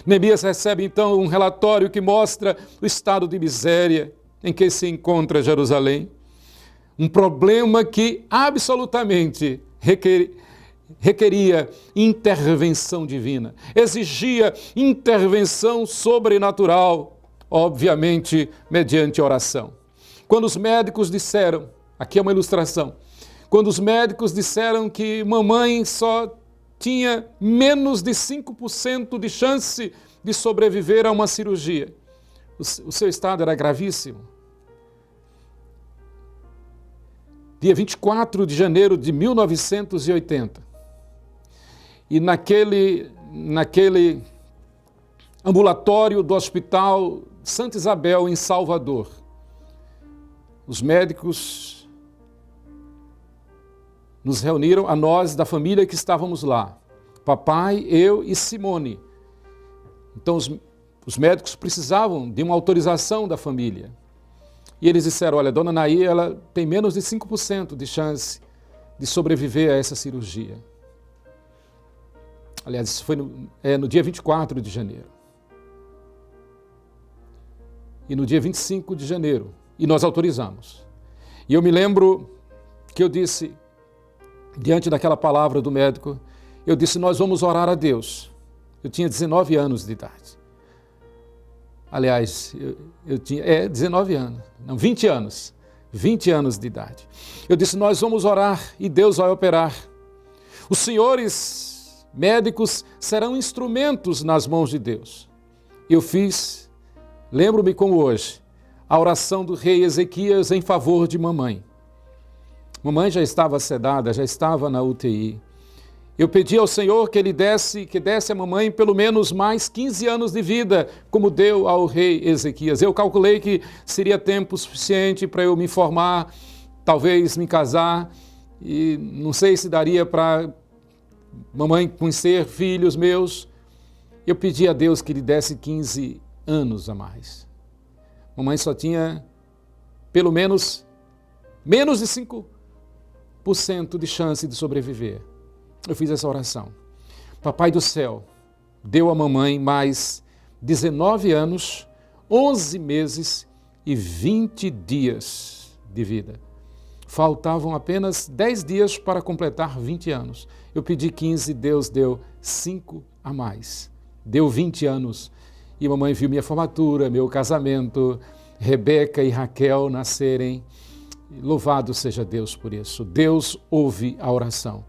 Neemias recebe então um relatório que mostra o estado de miséria em que se encontra Jerusalém. Um problema que absolutamente requeria intervenção divina, exigia intervenção sobrenatural, obviamente mediante oração. Quando os médicos disseram, aqui é uma ilustração, quando os médicos disseram que mamãe só tinha menos de 5% de chance de sobreviver a uma cirurgia, o seu estado era gravíssimo. Dia 24 de janeiro de 1980. E naquele ambulatório do Hospital Santa Isabel, em Salvador, os médicos nos reuniram, a nós da família que estávamos lá. Papai, eu e Simone. Então os médicos precisavam de uma autorização da família. E eles disseram, olha, dona Naí, ela tem menos de 5% de chance de sobreviver a essa cirurgia. Aliás, isso foi no dia 24 de janeiro. E no dia 25 de janeiro, e nós autorizamos. E eu me lembro que eu disse, diante daquela palavra do médico, eu disse, nós vamos orar a Deus. Eu tinha 19 anos de idade. Aliás, eu tinha 19 anos, não, 20 anos. 20 anos de idade. Eu disse, nós vamos orar e Deus vai operar. Os senhores médicos serão instrumentos nas mãos de Deus. Eu fiz, lembro-me como hoje, a oração do rei Ezequias em favor de mamãe. Mamãe já estava sedada, já estava na UTI. Eu pedi ao Senhor que Ele desse a mamãe pelo menos mais 15 anos de vida, como deu ao rei Ezequias. Eu calculei que seria tempo suficiente para eu me formar, talvez me casar, e não sei se daria para mamãe conhecer filhos meus. Eu pedi a Deus que lhe desse 15 anos a mais. Mamãe só tinha pelo menos de 5% de chance de sobreviver. Eu fiz essa oração. Papai do céu, deu à mamãe mais 19 anos, 11 meses e 20 dias de vida. Faltavam apenas 10 dias para completar 20 anos. Eu pedi 15, Deus deu 5 a mais. Deu 20 anos. E mamãe viu minha formatura, meu casamento, Rebeca e Raquel nascerem. Louvado seja Deus por isso. Deus ouve a oração.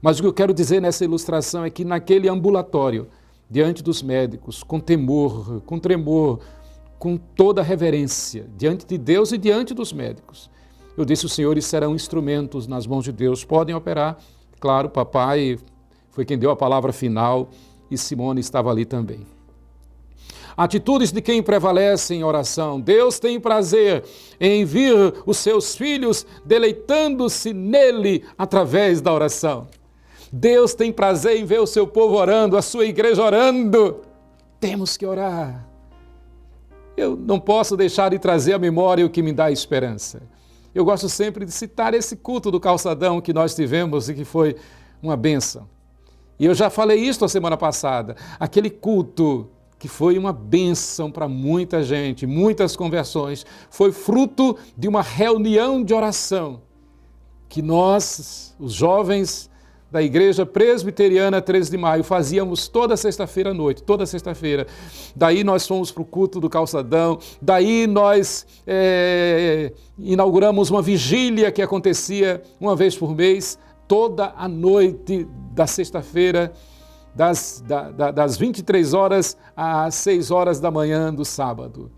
Mas o que eu quero dizer nessa ilustração é que naquele ambulatório, diante dos médicos, com temor, com tremor, com toda reverência, diante de Deus e diante dos médicos, eu disse, os senhores serão instrumentos nas mãos de Deus, podem operar. Claro, papai foi quem deu a palavra final e Simone estava ali também. Atitudes de quem prevalece em oração. Deus tem prazer em vir os seus filhos deleitando-se nele através da oração. Deus tem prazer em ver o seu povo orando, a sua igreja orando. Temos que orar. Eu não posso deixar de trazer à memória o que me dá esperança. Eu gosto sempre de citar esse culto do calçadão que nós tivemos e que foi uma bênção. E eu já falei isso a semana passada. Aquele culto que foi uma bênção para muita gente, muitas conversões, foi fruto de uma reunião de oração que nós, os jovens da Igreja Presbiteriana 13 de Maio, fazíamos toda sexta-feira à noite, toda sexta-feira. Daí nós fomos para o culto do calçadão, daí nós inauguramos uma vigília que acontecia uma vez por mês, toda a noite da sexta-feira, das 23 horas às 6 horas da manhã do sábado.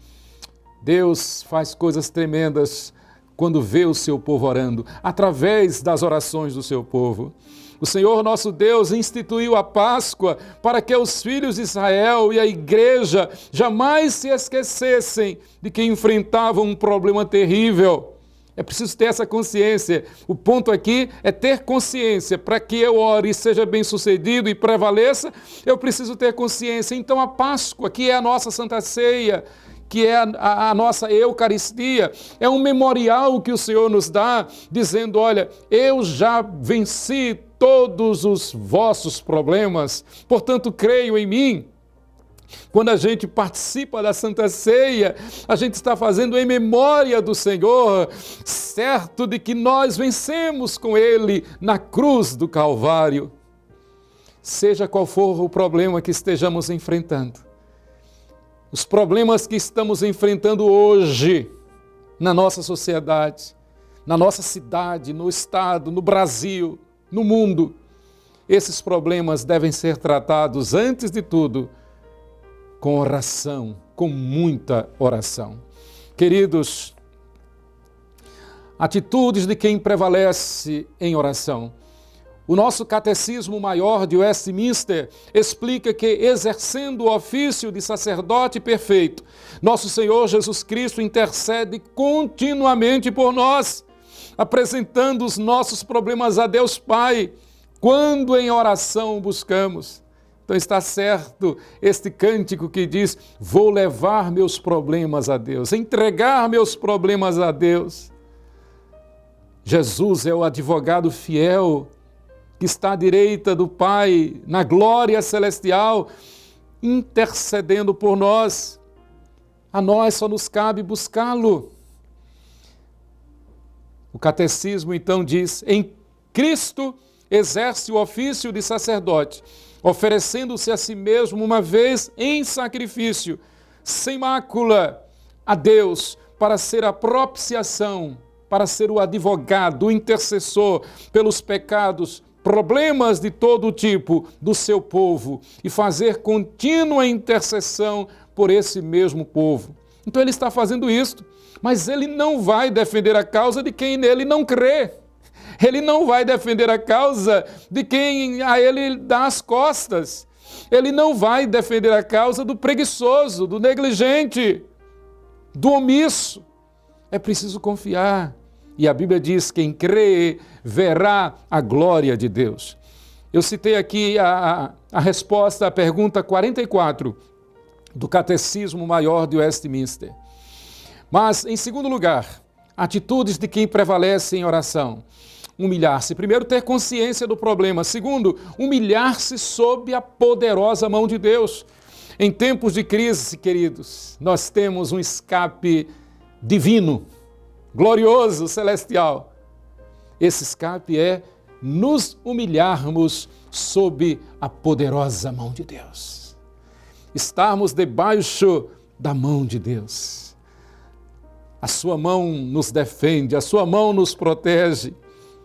Deus faz coisas tremendas quando vê o seu povo orando, através das orações do seu povo. O Senhor nosso Deus instituiu a Páscoa para que os filhos de Israel e a igreja jamais se esquecessem de que enfrentavam um problema terrível. É preciso ter essa consciência. O ponto aqui é ter consciência. Para que eu ore e seja bem sucedido e prevaleça, eu preciso ter consciência. Então a Páscoa, que é a nossa Santa Ceia, que é a nossa Eucaristia, é um memorial que o Senhor nos dá, dizendo, olha, eu já venci todos os vossos problemas, portanto creio em mim. Quando a gente participa da Santa Ceia, a gente está fazendo em memória do Senhor, certo de que nós vencemos com Ele na cruz do Calvário. Seja qual for o problema que estejamos enfrentando, os problemas que estamos enfrentando hoje na nossa sociedade, na nossa cidade, no estado, no Brasil, no mundo, esses problemas devem ser tratados, antes de tudo, com oração, com muita oração. Queridos, atitudes de quem prevalece em oração. O nosso Catecismo Maior de Westminster explica que, exercendo o ofício de sacerdote perfeito, nosso Senhor Jesus Cristo intercede continuamente por nós, apresentando os nossos problemas a Deus Pai, quando em oração buscamos. Então está certo este cântico que diz, vou levar meus problemas a Deus, entregar meus problemas a Deus. Jesus é o advogado fiel que está à direita do Pai, na glória celestial, intercedendo por nós. A nós só nos cabe buscá-lo. O Catecismo então diz, em Cristo exerce o ofício de sacerdote, oferecendo-se a si mesmo uma vez em sacrifício, sem mácula, a Deus, para ser a propiciação, para ser o advogado, o intercessor pelos pecados, problemas de todo tipo do seu povo e fazer contínua intercessão por esse mesmo povo. Então ele está fazendo isto, mas ele não vai defender a causa de quem nele não crê. Ele não vai defender a causa de quem a ele dá as costas. Ele não vai defender a causa do preguiçoso, do negligente, do omisso. É preciso confiar. E a Bíblia diz: quem crê verá a glória de Deus. Eu citei aqui a resposta à pergunta 44 do Catecismo Maior de Westminster. Mas, em segundo lugar, atitudes de quem prevalece em oração. Humilhar-se. Primeiro, ter consciência do problema. Segundo, humilhar-se sob a poderosa mão de Deus. Em tempos de crise, queridos, nós temos um escape divino, glorioso, celestial. Esse escape é nos humilharmos sob a poderosa mão de Deus. Estarmos debaixo da mão de Deus. A sua mão nos defende, a sua mão nos protege.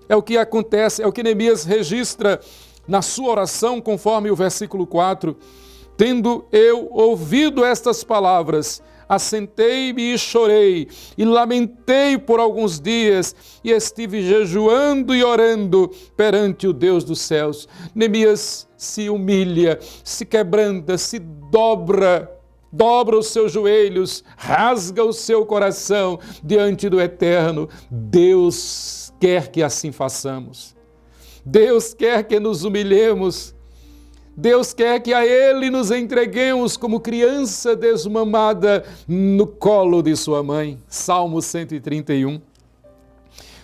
É o que acontece, é o que Neemias registra na sua oração, conforme o versículo 4. Tendo eu ouvido estas palavras, assentei-me e chorei, e lamentei por alguns dias, e estive jejuando e orando perante o Deus dos céus. Neemias se humilha, se quebranta, se dobra os seus joelhos, rasga o seu coração diante do Eterno. Deus quer que assim façamos. Deus quer que nos humilhemos. Deus quer que a Ele nos entreguemos como criança desmamada no colo de sua mãe. Salmo 131.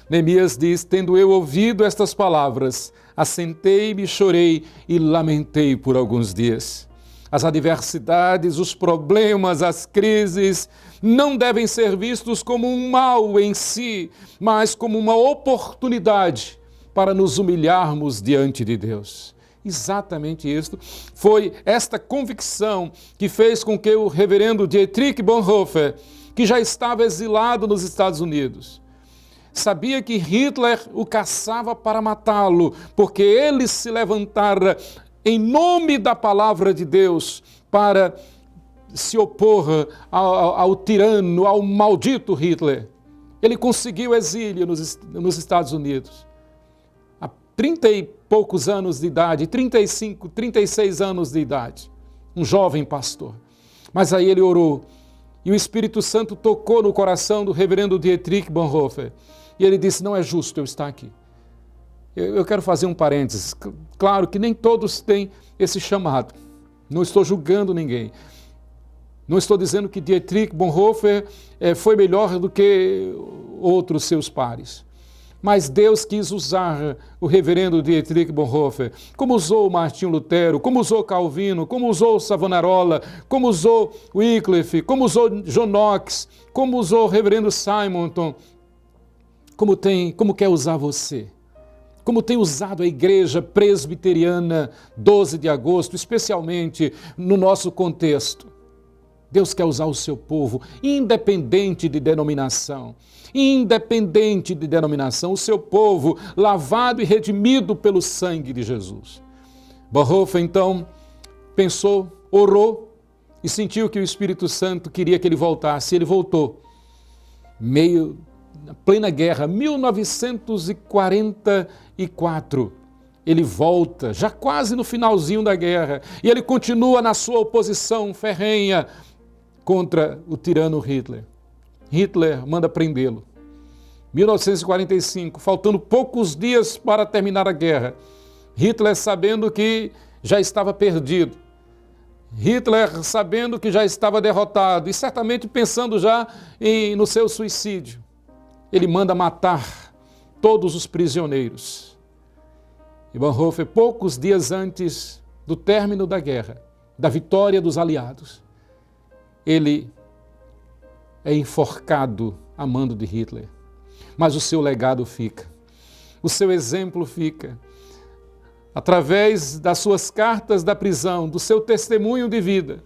Neemias diz: tendo eu ouvido estas palavras, assentei-me, chorei e lamentei por alguns dias. As adversidades, os problemas, as crises não devem ser vistos como um mal em si, mas como uma oportunidade para nos humilharmos diante de Deus. Exatamente isso. Foi esta convicção que fez com que o reverendo Dietrich Bonhoeffer, que já estava exilado nos Estados Unidos, sabia que Hitler o caçava para matá-lo, porque ele se levantara em nome da palavra de Deus para se opor ao tirano, ao maldito Hitler. Ele conseguiu exílio nos Estados Unidos. 30 e poucos anos de idade, 35, 36 anos de idade, um jovem pastor. Mas aí ele orou e o Espírito Santo tocou no coração do reverendo Dietrich Bonhoeffer e ele disse: não é justo eu estar aqui. Eu quero fazer um parênteses. Claro que nem todos têm esse chamado. Não estou julgando ninguém. Não estou dizendo que Dietrich Bonhoeffer foi melhor do que outros seus pares. Mas Deus quis usar o reverendo Dietrich Bonhoeffer, como usou Martinho Lutero, como usou Calvino, como usou Savonarola, como usou Wycliffe, como usou John Knox, como usou o reverendo Simonton, como quer usar você, como tem usado a Igreja Presbiteriana 12 de agosto, especialmente no nosso contexto. Deus quer usar o seu povo, independente de denominação. Independente de denominação, o seu povo lavado e redimido pelo sangue de Jesus. Bonhoeffer, então, pensou, orou e sentiu que o Espírito Santo queria que ele voltasse. Ele voltou. Na plena guerra, 1944, ele volta, já quase no finalzinho da guerra, e ele continua na sua oposição ferrenha contra o tirano Hitler. Hitler manda prendê-lo. 1945, faltando poucos dias para terminar a guerra, Hitler sabendo que já estava perdido, Hitler sabendo que já estava derrotado e certamente pensando já no seu suicídio, ele manda matar todos os prisioneiros. E Bonhoeffer, poucos dias antes do término da guerra, da vitória dos aliados, ele é enforcado a mando de Hitler. Mas o seu legado fica, o seu exemplo fica. através das suas cartas da prisão, do seu testemunho de vida,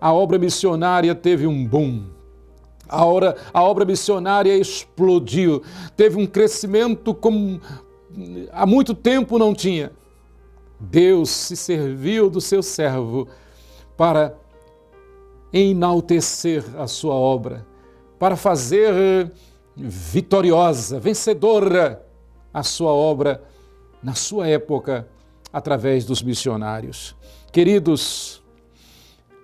a obra missionária teve um boom. A obra missionária explodiu, teve um crescimento como há muito tempo não tinha. Deus se serviu do seu servo para enaltecer a sua obra, para fazer vitoriosa, vencedora a sua obra na sua época, através dos missionários. Queridos,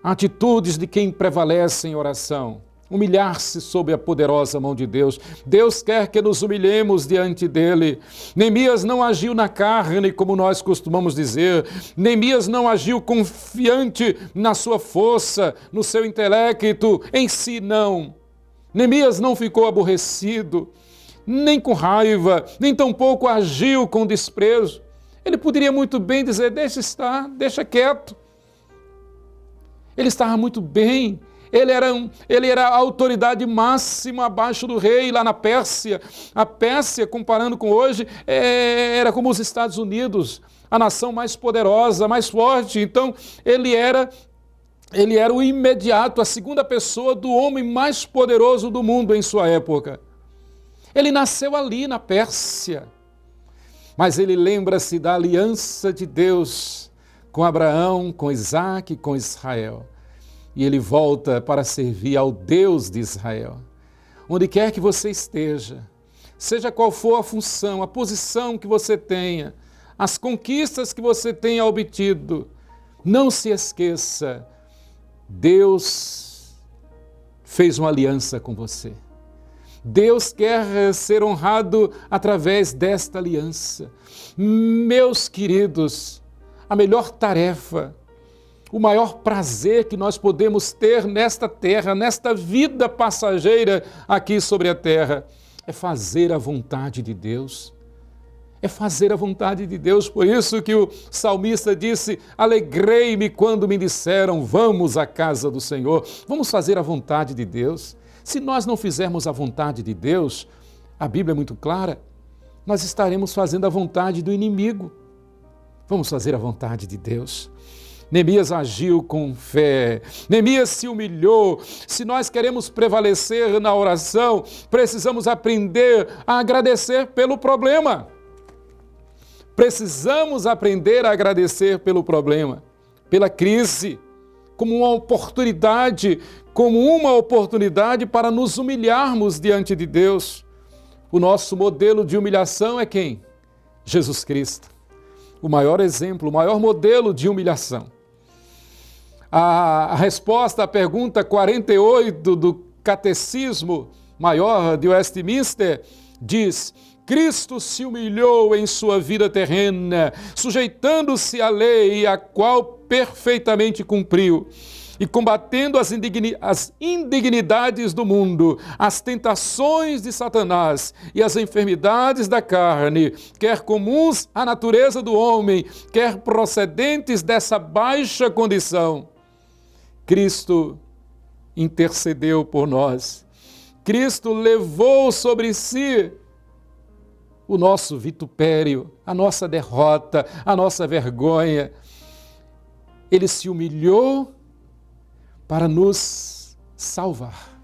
atitudes de quem prevalece em oração, humilhar-se sob a poderosa mão de Deus. Deus quer que nos humilhemos diante dele. Neemias não agiu na carne, como nós costumamos dizer. Neemias não agiu confiante na sua força, no seu intelecto, em si não. Neemias não ficou aborrecido, nem com raiva, nem tampouco agiu com desprezo. Ele poderia muito bem dizer, deixa estar, deixa quieto. Ele estava muito bem. Ele era a autoridade máxima abaixo do rei lá na Pérsia. A Pérsia, comparando com hoje, era como os Estados Unidos, a nação mais poderosa, mais forte. Então, ele era o imediato, a segunda pessoa do homem mais poderoso do mundo em sua época. Ele nasceu ali na Pérsia, mas ele lembra-se da aliança de Deus com Abraão, com Isaac, com Israel. E ele volta para servir ao Deus de Israel. Onde quer que você esteja, seja qual for a função, a posição que você tenha, as conquistas que você tenha obtido, não se esqueça, Deus fez uma aliança com você. Deus quer ser honrado através desta aliança. Meus queridos, a melhor tarefa, o maior prazer que nós podemos ter nesta terra, nesta vida passageira aqui sobre a terra, é fazer a vontade de Deus. É fazer a vontade de Deus. Por isso que o salmista disse, alegrei-me quando me disseram, vamos à casa do Senhor. Vamos fazer a vontade de Deus. Se nós não fizermos a vontade de Deus, a Bíblia é muito clara, nós estaremos fazendo a vontade do inimigo. Vamos fazer a vontade de Deus. Neemias agiu com fé, Neemias se humilhou. Se nós queremos prevalecer na oração, precisamos aprender a agradecer pelo problema. Precisamos aprender a agradecer pelo problema, pela crise, como uma oportunidade para nos humilharmos diante de Deus. O nosso modelo de humilhação é quem? Jesus Cristo. O maior exemplo, o maior modelo de humilhação. A resposta à pergunta 48 do Catecismo Maior de Westminster diz: Cristo se humilhou em sua vida terrena, sujeitando-se à lei, a qual perfeitamente cumpriu, e combatendo as indignidades do mundo, as tentações de Satanás e as enfermidades da carne, quer comuns à natureza do homem, quer procedentes dessa baixa condição. Cristo intercedeu por nós. Cristo levou sobre si o nosso vitupério, a nossa derrota, a nossa vergonha. Ele se humilhou para nos salvar.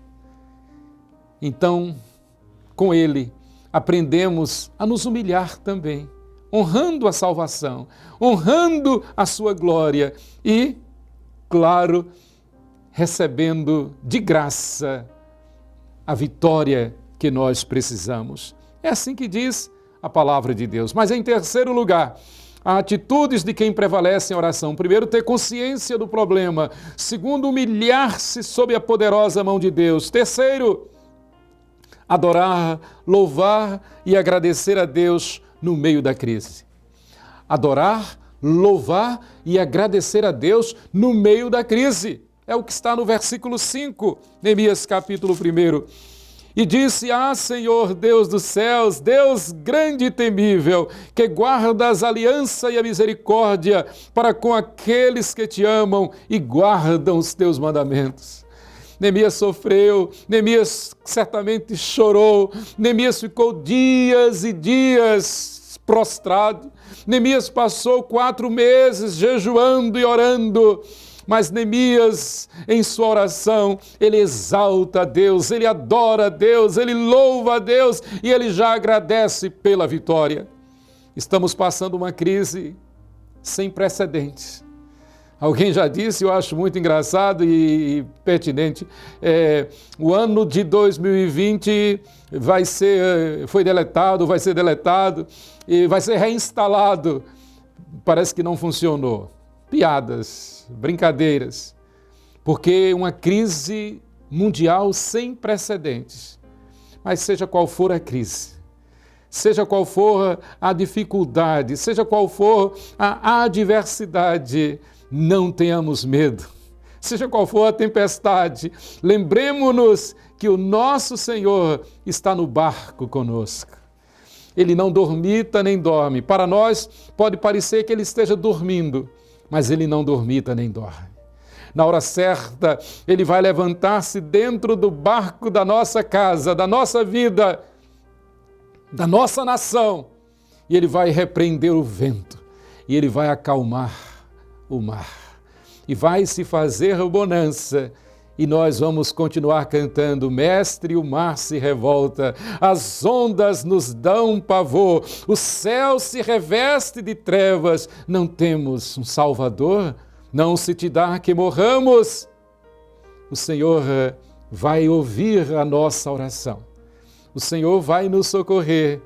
Então, com ele, aprendemos a nos humilhar também, honrando a salvação, honrando a sua glória e, claro, recebendo de graça a vitória que nós precisamos. É assim que diz a palavra de Deus. Mas em terceiro lugar, atitudes de quem prevalece em oração. Primeiro, ter consciência do problema. Segundo, humilhar-se sob a poderosa mão de Deus. Terceiro, adorar, louvar e agradecer a Deus no meio da crise. Adorar, louvar e agradecer a Deus no meio da crise. É o que está no versículo 5, Neemias capítulo 1. E disse, Senhor, Deus dos céus, Deus grande e temível, que guardas a aliança e a misericórdia para com aqueles que te amam e guardam os teus mandamentos. Neemias sofreu, Neemias certamente chorou, Neemias ficou dias e dias prostrado, Neemias passou 4 meses jejuando e orando, mas Neemias, em sua oração, ele exalta a Deus, ele adora a Deus, ele louva a Deus e ele já agradece pela vitória. Estamos passando uma crise sem precedentes. Alguém já disse, eu acho muito engraçado e pertinente, o ano de 2020 foi deletado, vai ser deletado e vai ser reinstalado. Parece que não funcionou. Piadas, brincadeiras, porque uma crise mundial sem precedentes. Mas seja qual for a crise, seja qual for a dificuldade, seja qual for a adversidade, não tenhamos medo. Seja qual for a tempestade, lembremos-nos que o nosso Senhor está no barco conosco. Ele não dormita nem dorme. Para nós pode parecer que ele esteja dormindo, mas ele não dormita nem dorme. Na hora certa, ele vai levantar-se dentro do barco da nossa casa, da nossa vida, da nossa nação, e ele vai repreender o vento, e ele vai acalmar o mar, e vai se fazer bonança, e nós vamos continuar cantando: Mestre, o mar se revolta, as ondas nos dão pavor, o céu se reveste de trevas, não temos um Salvador, não se te dá que morramos. O Senhor vai ouvir a nossa oração, o Senhor vai nos socorrer,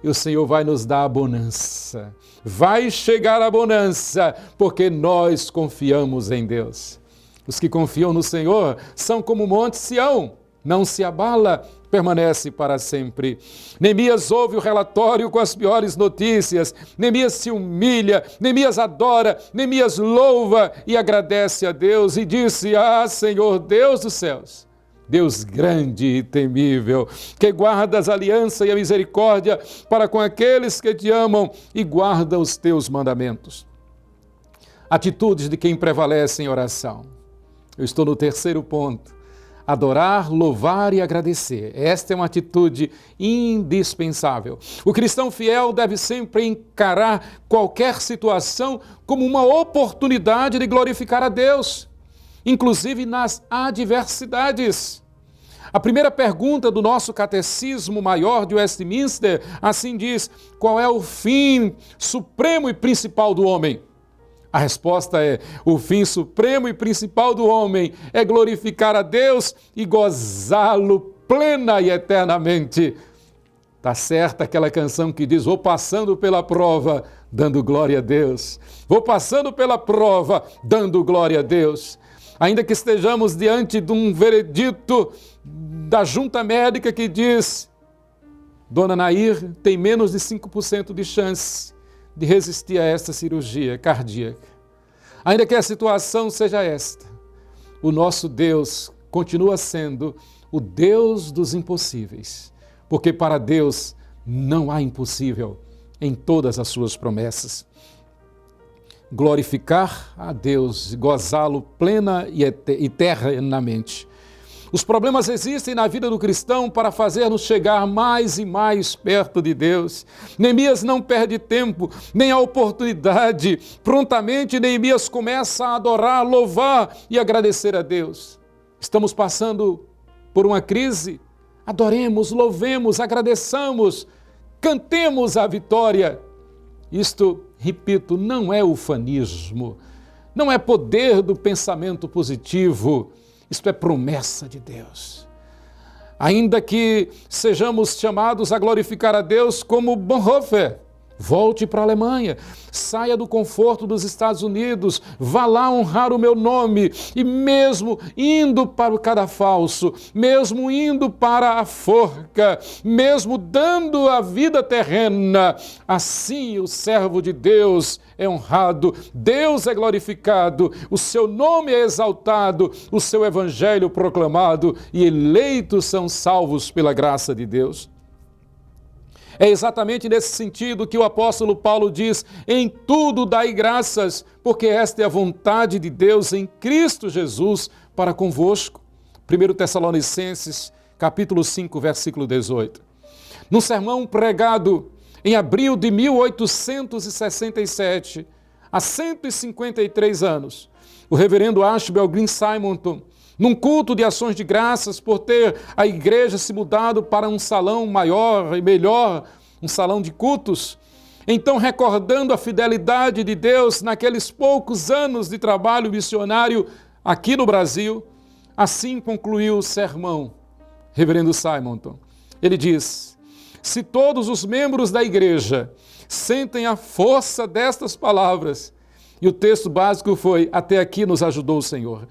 e o Senhor vai nos dar a bonança. Vai chegar a bonança, porque nós confiamos em Deus. Os que confiam no Senhor são como o monte Sião, não se abala, permanece para sempre. Neemias ouve o relatório com as piores notícias, Neemias se humilha, Neemias adora, Neemias louva e agradece a Deus e disse: Senhor, Deus dos céus, Deus grande e temível, que guardas a aliança e a misericórdia para com aqueles que te amam e guardam os teus mandamentos. Atitudes de quem prevalece em oração. Eu estou no 3º ponto. Adorar, louvar e agradecer. Esta é uma atitude indispensável. O cristão fiel deve sempre encarar qualquer situação como uma oportunidade de glorificar a Deus, inclusive nas adversidades. A primeira pergunta do nosso Catecismo Maior de Westminster assim diz: qual é o fim supremo e principal do homem? A resposta é: o fim supremo e principal do homem é glorificar a Deus e gozá-lo plena e eternamente. Está certa aquela canção que diz: vou passando pela prova, dando glória a Deus. Vou passando pela prova, dando glória a Deus. Ainda que estejamos diante de um veredito da junta médica que diz: Dona Nair tem menos de 5% de chance de resistir a esta cirurgia cardíaca. Ainda que a situação seja esta, o nosso Deus continua sendo o Deus dos impossíveis, porque para Deus não há impossível em todas as suas promessas. Glorificar a Deus e gozá-lo plena e eternamente. Os problemas existem na vida do cristão para fazer-nos chegar mais e mais perto de Deus. Neemias não perde tempo, nem a oportunidade. Prontamente Neemias começa a adorar, louvar e agradecer a Deus. Estamos passando por uma crise? Adoremos, louvemos, agradeçamos, cantemos a vitória. Isto, repito, não é ufanismo, não é poder do pensamento positivo. Isto é promessa de Deus. Ainda que sejamos chamados a glorificar a Deus como Bonhoeffer, volte para a Alemanha, saia do conforto dos Estados Unidos, vá lá honrar o meu nome, e mesmo indo para o cadafalso, mesmo indo para a forca, mesmo dando a vida terrena, assim o servo de Deus é honrado, Deus é glorificado, o seu nome é exaltado, o seu evangelho proclamado, e eleitos são salvos pela graça de Deus. É exatamente nesse sentido que o apóstolo Paulo diz: em tudo dai graças, porque esta é a vontade de Deus em Cristo Jesus para convosco. 1 Tessalonicenses, capítulo 5, versículo 18. No sermão pregado em abril de 1867, há 153 anos, o reverendo Ashbel Green Simonton, num culto de ações de graças por ter a igreja se mudado para um salão maior e melhor, um salão de cultos, então recordando a fidelidade de Deus naqueles poucos anos de trabalho missionário aqui no Brasil, assim concluiu o sermão, reverendo Simonton. Ele diz: se todos os membros da igreja sentem a força destas palavras, e o texto básico foi: até aqui nos ajudou o Senhor.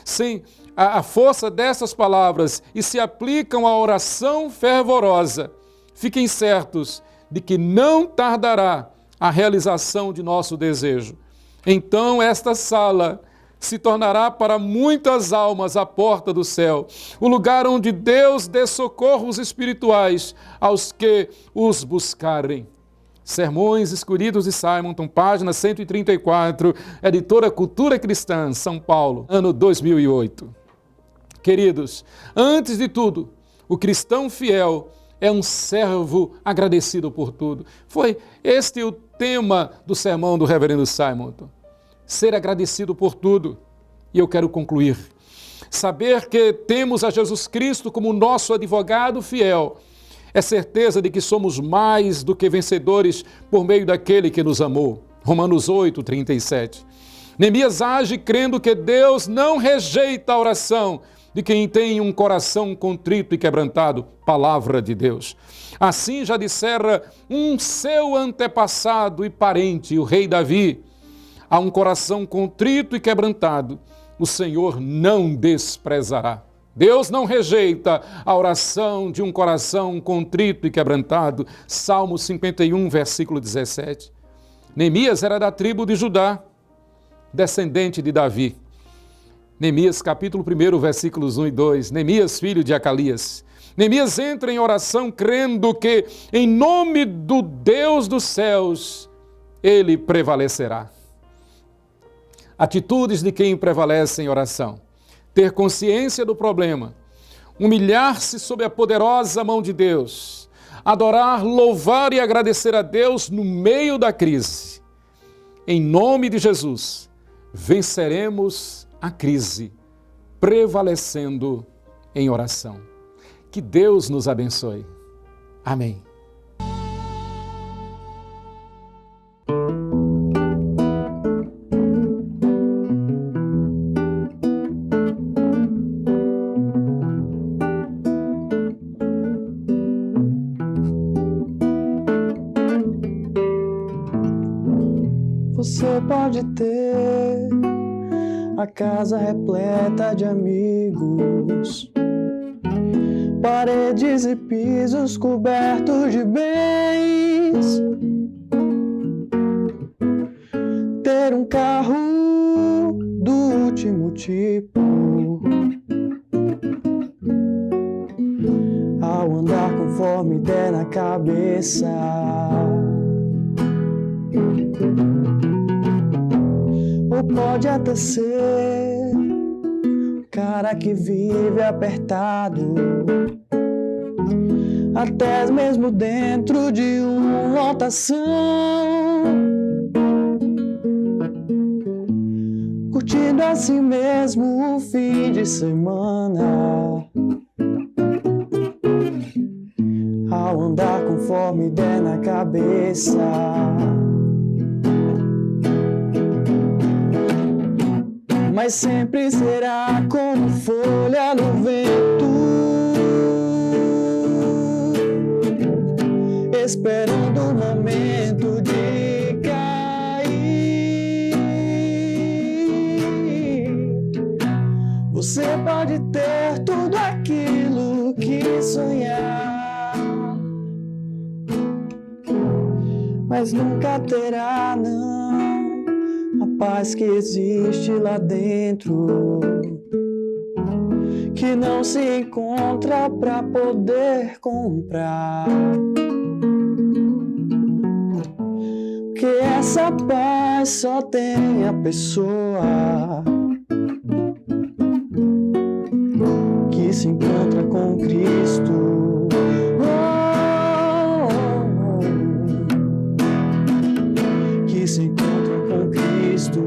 Sem a força dessas palavras e se aplicam à oração fervorosa, fiquem certos de que não tardará a realização de nosso desejo. Então esta sala se tornará para muitas almas a porta do céu, o lugar onde Deus dê socorros espirituais aos que os buscarem. Sermões Escolhidos de Simonton, página 134, editora Cultura Cristã, São Paulo, ano 2008. Queridos, antes de tudo, o cristão fiel é um servo agradecido por tudo. Foi este o tema do sermão do reverendo Simonton. Ser agradecido por tudo. E eu quero concluir. Saber que temos a Jesus Cristo como nosso advogado fiel é certeza de que somos mais do que vencedores por meio daquele que nos amou. Romanos 8, 37. Neemias age crendo que Deus não rejeita a oração de quem tem um coração contrito e quebrantado. Palavra de Deus. Assim já dissera um seu antepassado e parente, o rei Davi: a um coração contrito e quebrantado, o Senhor não desprezará. Deus não rejeita a oração de um coração contrito e quebrantado. Salmo 51, versículo 17. Neemias era da tribo de Judá, descendente de Davi. Neemias, capítulo 1, versículos 1 e 2. Neemias, filho de Acalias. Neemias entra em oração crendo que, em nome do Deus dos céus, ele prevalecerá. Atitudes de quem prevalece em oração: ter consciência do problema, humilhar-se sob a poderosa mão de Deus, adorar, louvar e agradecer a Deus no meio da crise. Em nome de Jesus, venceremos a crise, prevalecendo em oração. Que Deus nos abençoe. Amém. Você pode ter a casa repleta de amigos, paredes e pisos cobertos de bens, ter um carro do último tipo, ao andar conforme der na cabeça. Ou pode até ser o cara que vive apertado, até mesmo dentro de uma lotação, curtindo assim mesmo o fim de semana, ao andar conforme der na cabeça. Mas sempre será como folha no vento, esperando o momento de cair. Você pode ter tudo aquilo que sonhar, mas nunca terá, não, a paz que existe lá dentro, que não se encontra pra poder comprar. Que essa paz só tem a pessoa que se encontra com Cristo. Oh, oh, oh. encontro com Cristo.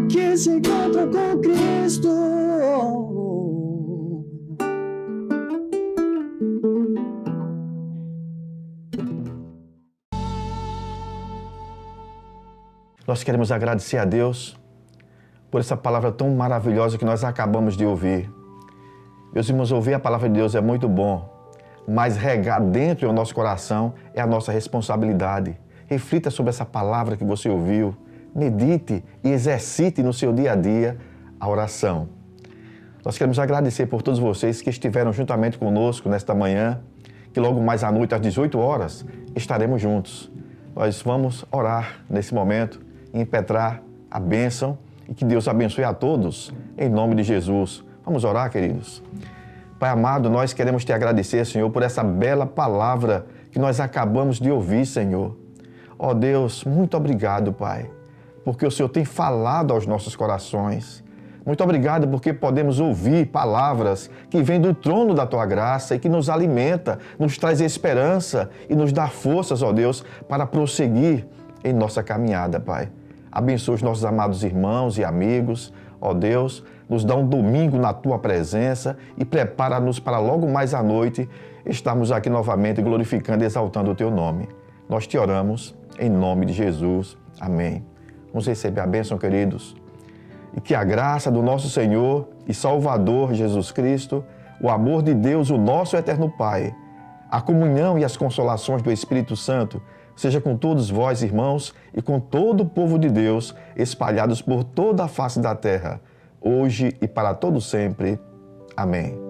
Que esse encontro com Cristo Nós queremos agradecer a Deus por essa palavra tão maravilhosa que nós acabamos de ouvir. Meus irmãos, ouvir a palavra de Deus é muito bom, mas regar dentro do nosso coração é a nossa responsabilidade. Reflita sobre essa palavra que você ouviu, medite e exercite no seu dia a dia a oração. Nós queremos agradecer por todos vocês que estiveram juntamente conosco nesta manhã, que logo mais à noite, às 18 horas, estaremos juntos. Nós vamos orar nesse momento, impetrar a bênção e que Deus abençoe a todos, em nome de Jesus. Vamos orar, queridos? Pai amado, nós queremos te agradecer, Senhor, por essa bela palavra que nós acabamos de ouvir, Senhor. Ó Deus, muito obrigado, Pai, porque o Senhor tem falado aos nossos corações. Muito obrigado porque podemos ouvir palavras que vêm do trono da Tua graça e que nos alimenta, nos traz esperança e nos dá forças, ó Deus, para prosseguir em nossa caminhada, Pai. Abençoa os nossos amados irmãos e amigos, ó Deus, nos dá um domingo na Tua presença e prepara-nos para logo mais à noite estarmos aqui novamente glorificando e exaltando o Teu nome. Nós te oramos em nome de Jesus. Amém. Vamos receber a bênção, queridos. E que a graça do nosso Senhor e Salvador Jesus Cristo, o amor de Deus, o nosso eterno Pai, a comunhão e as consolações do Espírito Santo, seja com todos vós, irmãos, e com todo o povo de Deus, espalhados por toda a face da terra, hoje e para todo sempre. Amém.